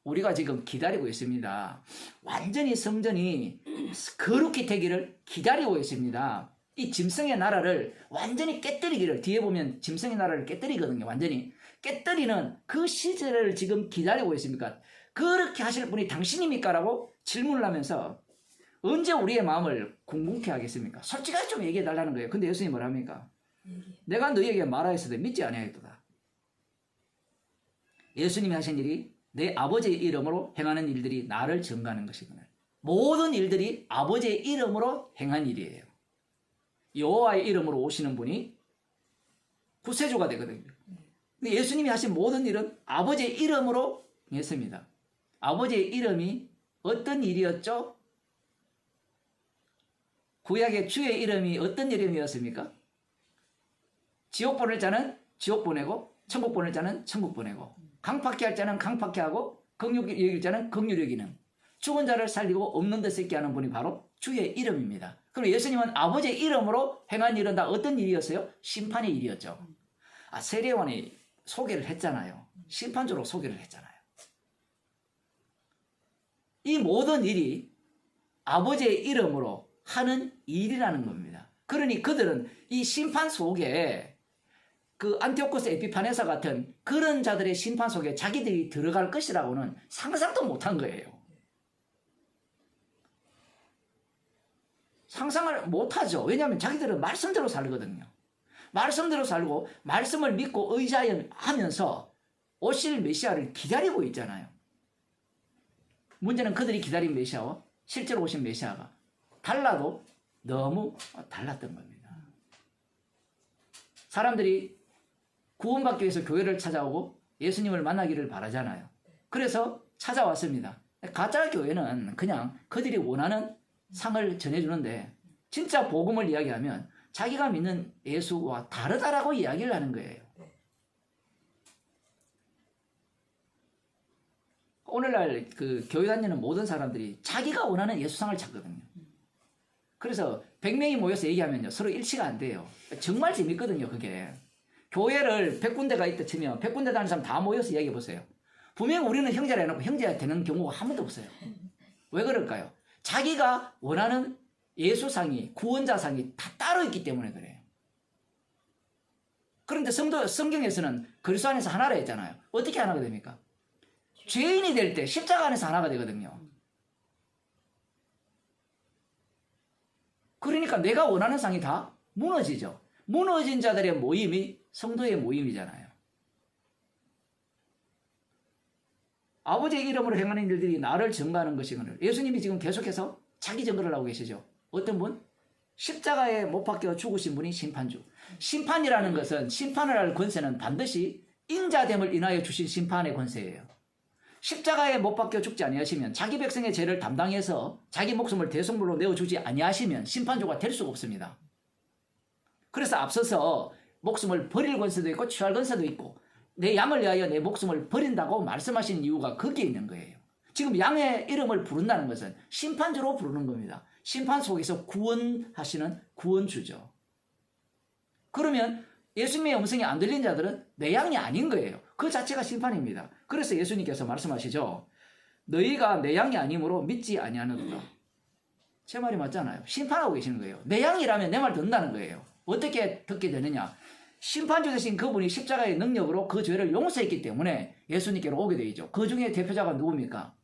우리가 지금 기다리고 있습니다. 완전히 성전이 거룩히 되기를 기다리고 있습니다. 이 짐승의 나라를 완전히 깨뜨리기를, 뒤에 보면 짐승의 나라를 깨뜨리거든요. 완전히 깨뜨리는 그 시절을 지금 기다리고 있습니까? 그렇게 하실 분이 당신입니까? 라고 질문을 하면서 언제 우리의 마음을 궁금케 하겠습니까? 솔직하게 좀 얘기해 달라는 거예요. 근데 예수님이 뭐라 합니까? 내가 너희에게 말하였으되 믿지 아니하였도다. 예수님이 하신 일이 내 아버지의 이름으로 행하는 일들이 나를 증거하는 것이구나. 모든 일들이 아버지의 이름으로 행한 일이에요. 여호와의 이름으로 오시는 분이 구세주가 되거든요. 근데 예수님이 하신 모든 일은 아버지의 이름으로 했습니다. 아버지의 이름이 어떤 일이었죠? 구약의 주의 이름이 어떤 이름이었습니까? 지옥 보낼 자는 지옥 보내고 천국 보낼 자는 천국 보내고 강팍케 할 자는 강팍케 하고 긍휼히 여길 자는 긍휼히 여기는, 죽은 자를 살리고 없는 데 있게 하는 분이 바로 주의 이름입니다. 그리고 예수님은 아버지의 이름으로 행한 일은 다 어떤 일이었어요? 심판의 일이었죠. 세례요한이 소개를 했잖아요. 심판주로 소개를 했잖아요. 이 모든 일이 아버지의 이름으로 하는 일이라는 겁니다. 그러니 그들은 이 심판 속에 그 안티오코스 에피파네사 같은 그런 자들의 심판 속에 자기들이 들어갈 것이라고는 상상도 못한 거예요. 상상을 못하죠. 왜냐하면 자기들은 말씀대로 살거든요. 말씀대로 살고 말씀을 믿고 의지하면서 오실 메시아를 기다리고 있잖아요. 문제는 그들이 기다린 메시아와 실제로 오신 메시아가 달라도 너무 달랐던 겁니다. 사람들이 구원받기 위해서 교회를 찾아오고 예수님을 만나기를 바라잖아요. 그래서 찾아왔습니다. 가짜 교회는 그냥 그들이 원하는 상을 전해주는데 진짜 복음을 이야기하면 자기가 믿는 예수와 다르다라고 이야기를 하는 거예요. 오늘날 그 교회 다니는 모든 사람들이 자기가 원하는 예수상을 찾거든요. 그래서 100명이 모여서 얘기하면요 서로 일치가 안 돼요. 정말 재밌거든요. 그게 교회를 100군데가 있다 치면 100군데 다니는 사람 다 모여서 얘기해 보세요. 분명히 우리는 형제라 해놓고 형제가 되는 경우가 한 번도 없어요. 왜 그럴까요? 자기가 원하는 예수상이 구원자상이 다 따로 있기 때문에 그래요. 그런데 성경에서는 그리스도 안에서 하나라 했잖아요. 어떻게 하나가 됩니까? 죄인이 될 때 십자가 안에서 하나가 되거든요. 그러니까 내가 원하는 상이 다 무너지죠. 무너진 자들의 모임이 성도의 모임이잖아요. 아버지의 이름으로 행하는 일들이 나를 증거하는 것이거늘. 예수님이 지금 계속해서 자기 증거를 하고 계시죠. 어떤 분? 십자가에 못 박혀 죽으신 분이 심판주. 심판이라는 것은 심판을 할 권세는 반드시 인자됨을 인하여 주신 심판의 권세예요. 십자가에 못 박혀 죽지 아니하시면 자기 백성의 죄를 담당해서 자기 목숨을 대속물로 내어주지 아니하시면 심판주가 될 수가 없습니다. 그래서 앞서서 목숨을 버릴 권세도 있고 취할 권세도 있고 내 양을 위하여 내 목숨을 버린다고 말씀하신 이유가 거기에 있는 거예요. 지금 양의 이름을 부른다는 것은 심판주로 부르는 겁니다. 심판 속에서 구원하시는 구원주죠. 그러면 예수님의 음성이 안 들린 자들은 내 양이 아닌 거예요. 그 자체가 심판입니다. 그래서 예수님께서 말씀하시죠. 너희가 내 양이 아니므로 믿지 아니하는도다. 제 말이 맞잖아요. 심판하고 계시는 거예요. 내 양이라면 내 말 듣는다는 거예요. 어떻게 듣게 되느냐? 심판주 되신 그분이 십자가의 능력으로 그 죄를 용서했기 때문에 예수님께로 오게 되죠. 그 중에 대표자가 누굽니까?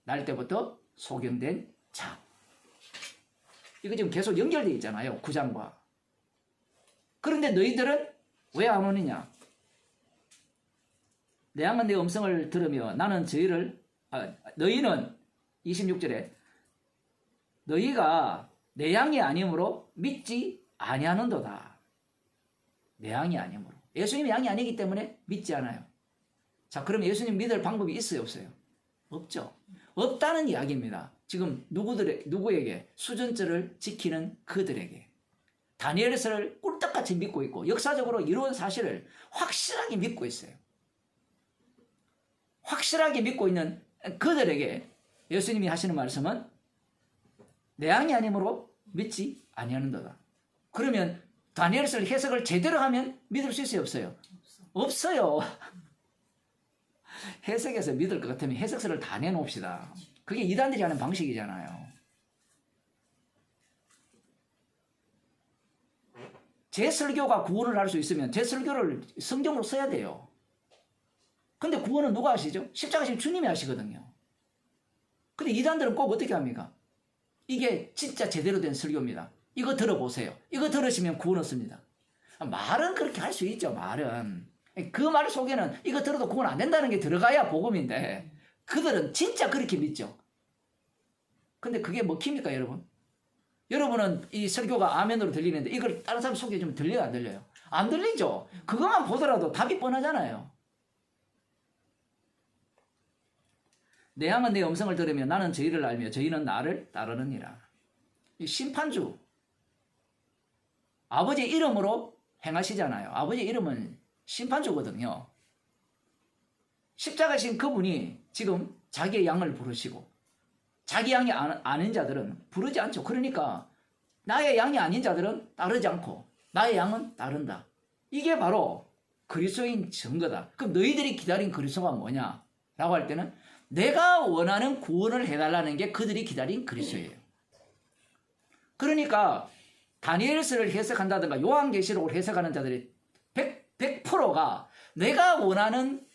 날 때부터 소경된 자. 이거 지금 계속 연결되어 있잖아요. 9장과. 그런데 너희들은 왜 안 오느냐? 내 양은 내 음성을 들으며 나는 너희는 26절에 너희가 내 양이 아니므로 믿지 아니하는도다. 내 양이 아니므로. 예수님이 양이 아니기 때문에 믿지 않아요. 자, 그럼 예수님 믿을 방법이 있어요, 없어요? 없죠. 없다는 이야기입니다. 지금 누구에게? 수전절을 지키는 그들에게. 다니엘서를 꿀떡같이 믿고 있고 역사적으로 이루어진 사실을 확실하게 믿고 있어요. 확실하게 믿고 있는 그들에게 예수님이 하시는 말씀은 내 양이 아니므로 믿지 아니하는도다. 그러면 다니엘서를 해석을 제대로 하면 믿을 수 있어요, 없어요? 없어요. 해석해서 믿을 것 같으면 해석서를 다 내놓읍시다. 그게 이단들이 하는 방식이잖아요. 제 설교가 구원을 할 수 있으면 제 설교를 성경으로 써야 돼요. 근데 구원은 누가 하시죠? 십자가신 주님이 하시거든요. 근데 이단들은 꼭 어떻게 합니까? 이게 진짜 제대로 된 설교입니다. 이거 들어보세요. 이거 들으시면 구원 얻습니다. 말은 그렇게 할 수 있죠, 말은. 그 말 속에는 이거 들어도 구원 안 된다는 게 들어가야 복음인데 그들은 진짜 그렇게 믿죠. 근데 그게 먹힙니까, 여러분? 여러분은 이 설교가 아멘으로 들리는데 이걸 다른 사람 속에 좀 들려요, 안 들려요? 안 들리죠? 그것만 보더라도 답이 뻔하잖아요. 내 양은 내 음성을 들으며 나는 저희를 알며 저희는 나를 따르느니라. 이 심판주. 아버지의 이름으로 행하시잖아요. 아버지의 이름은 심판주거든요. 십자가신 그분이 지금 자기의 양을 부르시고 자기 양이 아닌 자들은 부르지 않죠. 그러니까 나의 양이 아닌 자들은 따르지 않고 나의 양은 따른다. 이게 바로 그리스도인 증거다. 그럼 너희들이 기다린 그리스도가 뭐냐? 라고 할 때는 내가 원하는 구원을 해달라는 게 그들이 기다린 그리스도예요. 그러니까 다니엘서를 해석한다든가 요한계시록을 해석하는 자들이 100%가 내가 원하는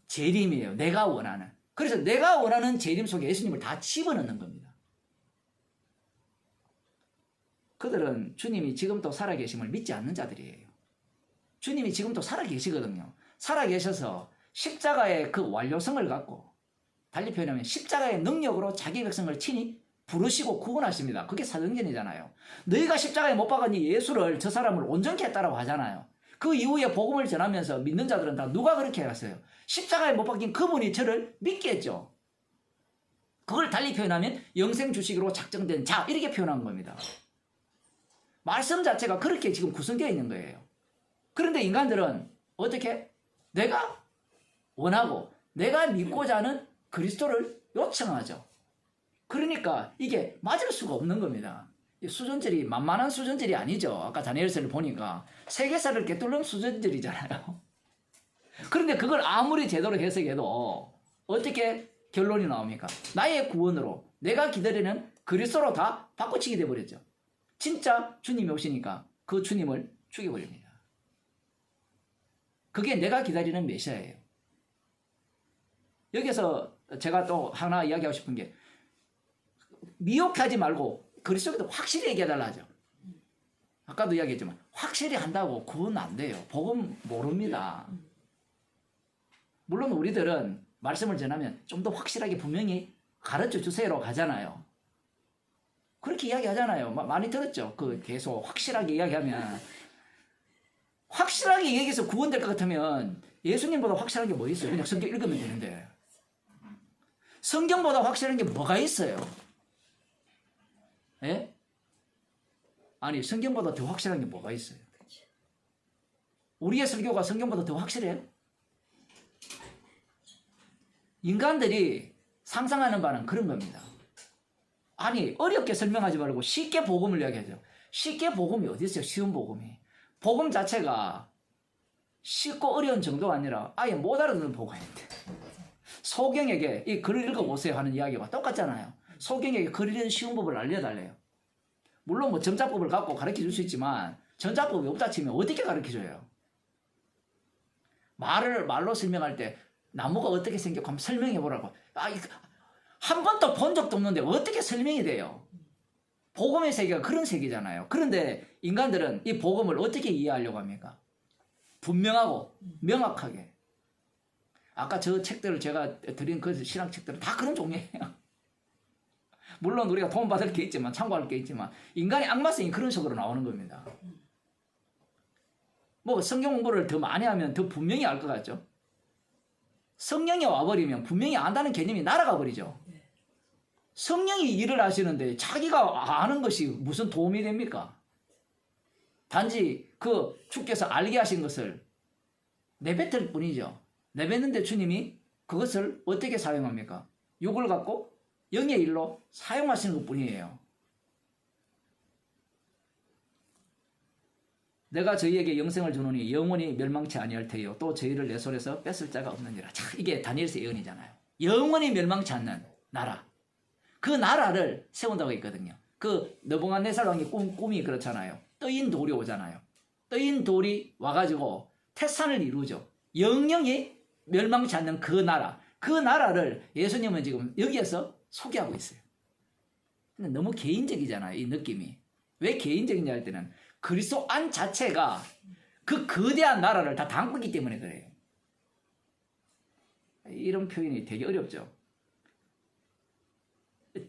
재림이에요. 내가 원하는. 그래서 내가 원하는 재림 속에 예수님을 다 집어넣는 겁니다. 그들은 주님이 지금도 살아계심을 믿지 않는 자들이에요. 주님이 지금도 살아계시거든요. 살아계셔서 십자가의 그 완료성을 갖고 달리 표현하면 십자가의 능력으로 자기 백성을 친히 부르시고 구원하십니다. 그게 사도행전이잖아요. 너희가 십자가에 못 박았니 예수를 저 사람을 온전케 했다라고 하잖아요. 그 이후에 복음을 전하면서 믿는 자들은 다 누가 그렇게 해갔어요? 십자가에 못 박힌 그분이 저를 믿게 했죠. 그걸 달리 표현하면 영생 주시기로 작정된 자 이렇게 표현한 겁니다. 말씀 자체가 그렇게 지금 구성되어 있는 거예요. 그런데 인간들은 어떻게? 내가 원하고 내가 믿고자 하는 그리스도를 요청하죠. 그러니까 이게 맞을 수가 없는 겁니다. 수전절이 만만한 수전절이 아니죠. 아까 다니엘서를 보니까 세계사를 꿰뚫는 수전절이잖아요. 그런데 그걸 아무리 제대로 해석해도 어떻게 결론이 나옵니까? 나의 구원으로 내가 기다리는 그리스도로 다 바꿔치기 돼버렸죠. 진짜 주님이 오시니까 그 주님을 죽여버립니다. 그게 내가 기다리는 메시아예요. 여기서 제가 또 하나 이야기하고 싶은 게 미혹하지 말고 그리스도께서 확실히 얘기해달라 하죠. 아까도 이야기했지만 확실히 한다고 구원 안 돼요. 복음 모릅니다. 물론 우리들은 말씀을 전하면 좀 더 확실하게 분명히 가르쳐 주세요로 가잖아요. 그렇게 이야기하잖아요. 많이 들었죠. 그 계속 확실하게 이야기하면 확실하게 얘기해서 구원될 것 같으면 예수님보다 확실한 게 뭐 있어요? 그냥 성경 읽으면 되는데 성경보다 확실한 게 뭐가 있어요? 예? 아니 성경보다 더 확실한 게 뭐가 있어요? 우리의 설교가 성경보다 더 확실해요? 인간들이 상상하는 바는 그런 겁니다. 아니 어렵게 설명하지 말고 쉽게 복음을 이야기하죠. 쉽게 복음이 어디 있어요? 쉬운 복음이. 복음 자체가 쉽고 어려운 정도가 아니라 아예 못 알아듣는 복음인데 소경에게 이 글을 읽어보세요 하는 이야기가 똑같잖아요. 소경에게 글 읽는 쉬운 법을 알려달래요. 물론 뭐 점자법을 갖고 가르쳐줄 수 있지만 전자법이 없다 치면 어떻게 가르쳐줘요? 말로 설명할 때 나무가 어떻게 생겼고 한번 설명해보라고. 한 번도 본 적도 없는데 어떻게 설명이 돼요? 복음의 세계가 그런 세계잖아요. 그런데 인간들은 이 복음을 어떻게 이해하려고 합니까? 분명하고 명확하게. 아까 저 책들을 제가 드린 그 신학책들은 다 그런 종류예요. 물론 우리가 도움받을 게 있지만 참고할 게 있지만 인간의 악마성이 그런 식으로 나오는 겁니다. 뭐 성경 공부를 더 많이 하면 더 분명히 알 것 같죠? 성령이 와버리면 분명히 안다는 개념이 날아가 버리죠. 성령이 일을 하시는데 자기가 아는 것이 무슨 도움이 됩니까? 단지 그 주께서 알게 하신 것을 내뱉을 뿐이죠. 내뱉는데 주님이 그것을 어떻게 사용합니까? 욕을 갖고 영의 일로 사용하시는 것 뿐이에요. 내가 저희에게 영생을 주노니 영원히 멸망치 아니할 테요. 또 저희를 내 손에서 뺏을 자가 없느니라. 자, 이게 다니엘서 예언이잖아요. 영원히 멸망치 않는 나라. 그 나라를 세운다고 했거든요. 그 느부갓네살 왕의 꿈이 그렇잖아요. 떠인 돌이 오잖아요. 떠인 돌이 와가지고 태산을 이루죠. 영영이 멸망치 않는 그 나라. 그 나라를 예수님은 지금 여기에서 소개하고 있어요. 근데 너무 개인적이잖아요. 이 느낌이. 왜 개인적이냐 할 때는 그리스도 안 자체가 그 거대한 나라를 다 담고 있기 때문에 그래요. 이런 표현이 되게 어렵죠.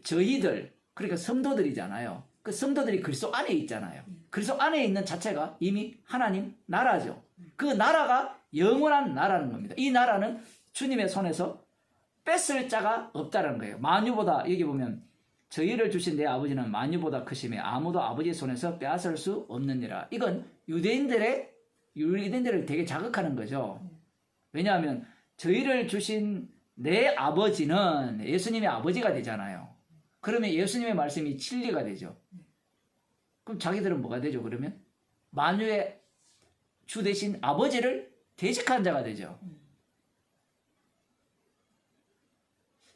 저희들, 그러니까 성도들이잖아요. 그 성도들이 그리스도 안에 있잖아요. 그리스도 안에 있는 자체가 이미 하나님 나라죠. 그 나라가 영원한 나라는 겁니다. 이 나라는 주님의 손에서 뺏을 자가 없다는 거예요. 만유보다 여기 보면 저희를 주신 내 아버지는 만유보다 크심에 아무도 아버지의 손에서 빼앗을 수 없느니라. 이건 유대인들을 되게 자극하는 거죠. 왜냐하면 저희를 주신 내 아버지는 예수님의 아버지가 되잖아요. 그러면 예수님의 말씀이 진리가 되죠. 그럼 자기들은 뭐가 되죠? 그러면 만유의 주 대신 아버지를 대적한 자가 되죠.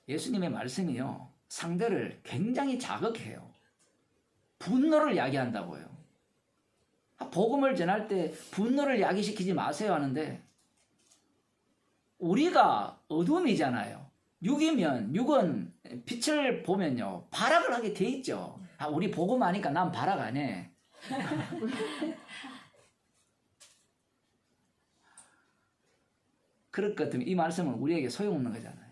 예수님의 말씀이요, 상대를 굉장히 자극해요. 분노를 야기한다고요. 복음을 전할 때 분노를 야기시키지 마세요 하는데 우리가 어둠이잖아요. 육은 빛을 보면요 발악을 하게 돼 있죠. 우리 복음 하니까 난 발악 안 해. 그럴 것 같으면 이 말씀은 우리에게 소용없는 거잖아요.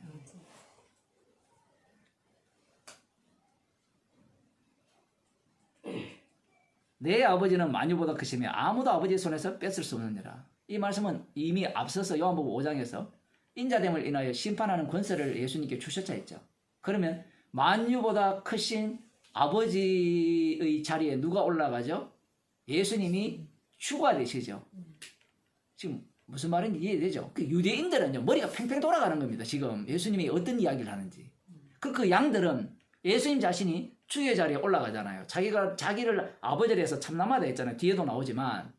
내 아버지는 만유보다 크시며 아무도 아버지의 손에서 뺏을 수 없느니라. 이 말씀은 이미 앞서서 요한복음 5장에서 인자됨을 인하여 심판하는 권세를 예수님께 주셨자 했죠. 그러면 만유보다 크신 아버지의 자리에 누가 올라가죠? 예수님이 주가 되시죠. 지금 무슨 말인지 이해되죠? 그 유대인들은요, 머리가 팽팽 돌아가는 겁니다. 지금 예수님이 어떤 이야기를 하는지. 그 양들은 예수님 자신이 주의 자리에 올라가잖아요. 자기를 아버지라 해서 참남하다 했잖아요. 뒤에도 나오지만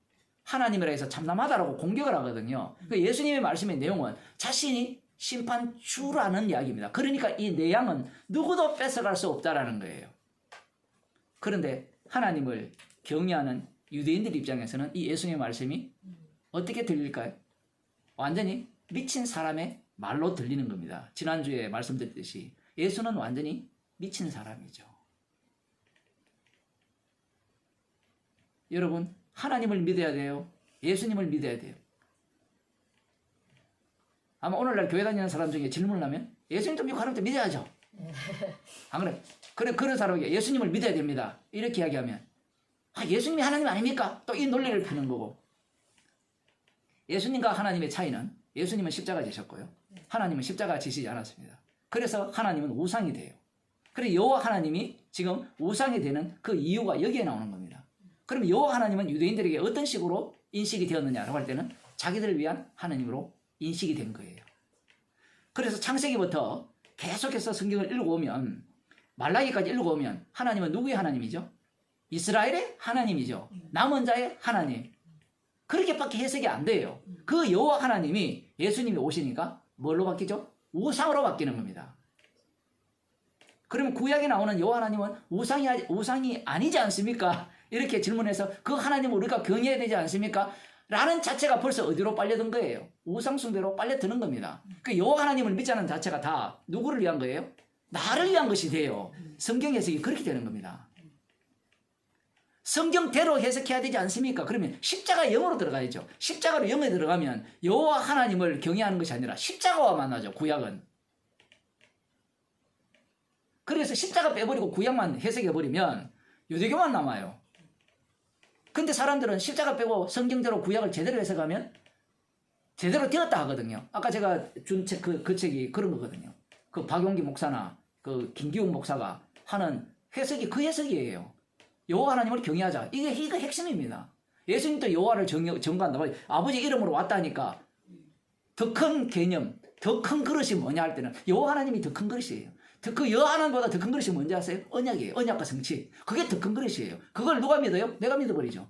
하나님이라 해서 참남하다라고 공격을 하거든요. 그 예수님의 말씀의 내용은 자신이 심판주라는 이야기입니다. 그러니까 이 내 양은 누구도 뺏어갈 수 없다라는 거예요. 그런데 하나님을 경외하는 유대인들 입장에서는 이 예수님의 말씀이 어떻게 들릴까요? 완전히 미친 사람의 말로 들리는 겁니다. 지난주에 말씀드렸듯이 예수는 완전히 미친 사람이죠. 여러분, 하나님을 믿어야 돼요? 예수님을 믿어야 돼요? 아마 오늘날 교회 다니는 사람 중에 질문을 하면 예수님 좀 믿고 하나님 좀 믿어야죠. 안 그래? 그런 사람에게 예수님을 믿어야 됩니다. 이렇게 이야기하면 예수님이 하나님 아닙니까? 또 이 논리를 펴는 거고. 예수님과 하나님의 차이는 예수님은 십자가 지셨고요. 하나님은 십자가 지시지 않았습니다. 그래서 하나님은 우상이 돼요. 그래서 여호와 하나님이 지금 우상이 되는 그 이유가 여기에 나오는 겁니다. 그럼 여호와 하나님은 유대인들에게 어떤 식으로 인식이 되었느냐라고 할 때는 자기들을 위한 하나님으로 인식이 된 거예요. 그래서 창세기부터 계속해서 성경을 읽어오면 말라기까지 읽어오면 하나님은 누구의 하나님이죠? 이스라엘의 하나님이죠. 남은 자의 하나님. 그렇게밖에 해석이 안 돼요. 그 여호와 하나님이 예수님이 오시니까 뭘로 바뀌죠? 우상으로 바뀌는 겁니다. 그러면 구약에 나오는 여호와 하나님은 우상이 아니지 않습니까? 이렇게 질문해서 그 하나님을 우리가 경외해야 되지 않습니까? 라는 자체가 벌써 어디로 빨려든 거예요? 우상 숭배로 빨려드는 겁니다. 그 여호와 하나님을 믿자는 자체가 다 누구를 위한 거예요? 나를 위한 것이 돼요. 성경 해석이 그렇게 되는 겁니다. 성경대로 해석해야 되지 않습니까? 그러면 십자가 영으로 들어가야죠. 십자가로 영에 들어가면 여호와 하나님을 경외하는 것이 아니라 십자가와 만나죠. 구약은. 그래서 십자가 빼버리고 구약만 해석해버리면 유대교만 남아요. 근데 사람들은 십자가 빼고 성경대로 구약을 제대로 해석하면 제대로 되었다 하거든요. 아까 제가 준 책, 그 책이 그런 거거든요. 그 박용기 목사나 그 김기웅 목사가 하는 해석이 그 해석이에요. 여호와 하나님을 경외하자. 이게 핵심입니다. 예수님도 여호와를 전가한다고. 아버지 이름으로 왔다니까 더 큰 개념, 더 큰 그릇이 뭐냐 할 때는 여호와 하나님이 더 큰 그릇이에요. 그 여호와 하나님보다 더 큰 그릇이 뭔지 아세요? 언약이에요. 언약과 성취. 그게 더 큰 그릇이에요. 그걸 누가 믿어요? 내가 믿어버리죠.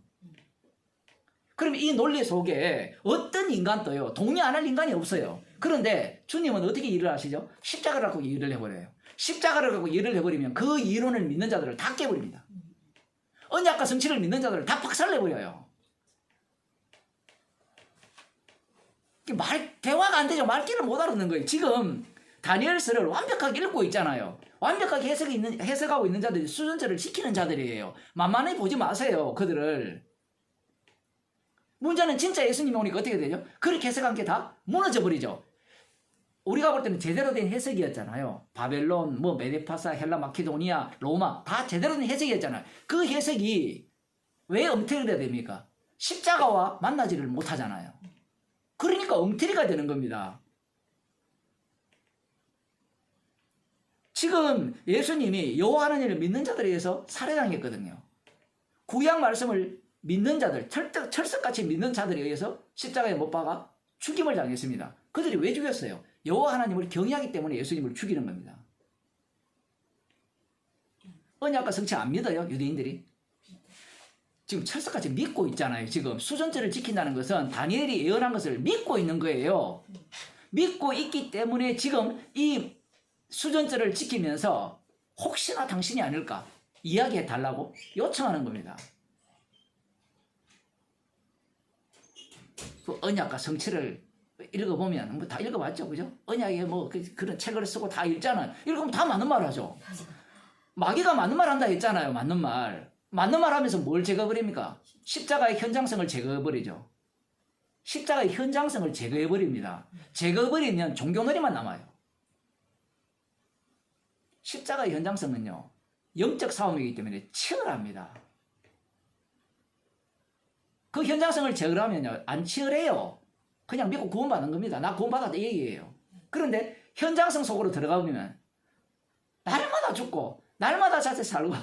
그럼 이 논리 속에 어떤 인간도요, 동의 안 할 인간이 없어요. 그런데 주님은 어떻게 일을 하시죠? 십자가를 갖고 일을 해버려요. 십자가를 갖고 일을 해버리면 그 이론을 믿는 자들을 다 깨버립니다. 언약과 성취를 믿는 자들을 다 박살내버려요. 대화가 안 되죠. 말귀를 못 알아듣는 거예요. 지금 다니엘서를 완벽하게 읽고 있잖아요. 완벽하게 해석하고 있는 자들이 수전체를 지키는 자들이에요. 만만히 보지 마세요. 그들을. 문제는 진짜 예수님이 오니까 어떻게 되죠? 그렇게 해석한 게 다 무너져 버리죠. 우리가 볼 때는 제대로 된 해석이었잖아요. 바벨론, 메데파사, 헬라, 마케도니아, 로마 다 제대로 된 해석이었잖아요. 그 해석이 왜 엉터리가 됩니까? 십자가와 만나지를 못하잖아요. 그러니까 엉터리가 되는 겁니다. 지금 예수님이 여호와 하나님을 믿는 자들에 의해서 살해당했거든요. 구약 말씀을 믿는 자들, 철석같이 믿는 자들에 의해서 십자가에 못 박아 죽임을 당했습니다. 그들이 왜 죽였어요? 여호와 하나님을 경외하기 때문에 예수님을 죽이는 겁니다. 언약과 성취 안 믿어요? 유대인들이? 지금 철석같이 믿고 있잖아요. 지금 수전제를 지킨다는 것은 다니엘이 예언한 것을 믿고 있는 거예요. 믿고 있기 때문에 지금 이 수전제를 지키면서 혹시나 당신이 아닐까 이야기해 달라고 요청하는 겁니다. 그 언약과 성취를 읽어보면 다 읽어봤죠, 그죠? 언약에 그런 책을 쓰고 다 읽잖아요. 읽으면 다 맞는 말 하죠. 마귀가 맞는 말 한다 했잖아요. 맞는 말 하면서 뭘 제거해버립니까? 십자가의 현장성을 제거해버리죠. 십자가의 현장성을 제거해버립니다. 제거해버리면 종교놀이만 남아요. 십자가의 현장성은요, 영적 싸움이기 때문에 치열합니다. 그 현장성을 제거하면요, 안 치열해요. 그냥 믿고 구원받는 겁니다. 나 구원받았다 이 얘기예요. 그런데 현장성 속으로 들어가 보면 날마다 죽고 날마다 자체 살고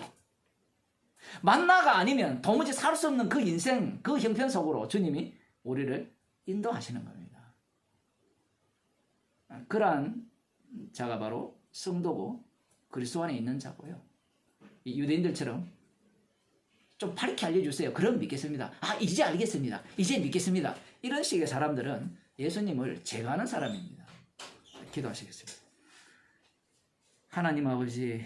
만나가 아니면 도무지 살 수 없는 그 인생, 그 형편 속으로 주님이 우리를 인도하시는 겁니다. 그러한 자가 바로 성도고 그리스도 안에 있는 자고요. 이 유대인들처럼 좀 바르게 알려주세요. 그럼 믿겠습니다. 아, 이제 알겠습니다. 이제 믿겠습니다. 이런 식의 사람들은 예수님을 제거하는 사람입니다. 기도하시겠습니다. 하나님 아버지,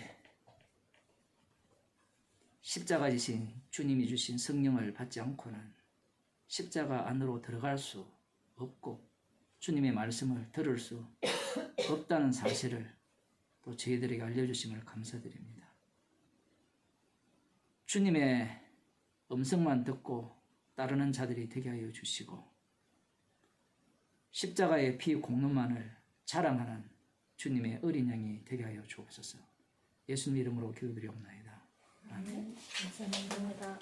십자가 지신 주님이 주신 성령을 받지 않고는 십자가 안으로 들어갈 수 없고 주님의 말씀을 들을 수 없다는 사실을 또 저희들에게 알려주심을 감사드립니다. 주님의 음성만 듣고 따르는 자들이 되게 하여 주시고 십자가의 피 공로만을 자랑하는 주님의 어린 양이 되게 하여 주옵소서. 예수님 이름으로 기도드리옵나이다. 아멘. 감사합니다.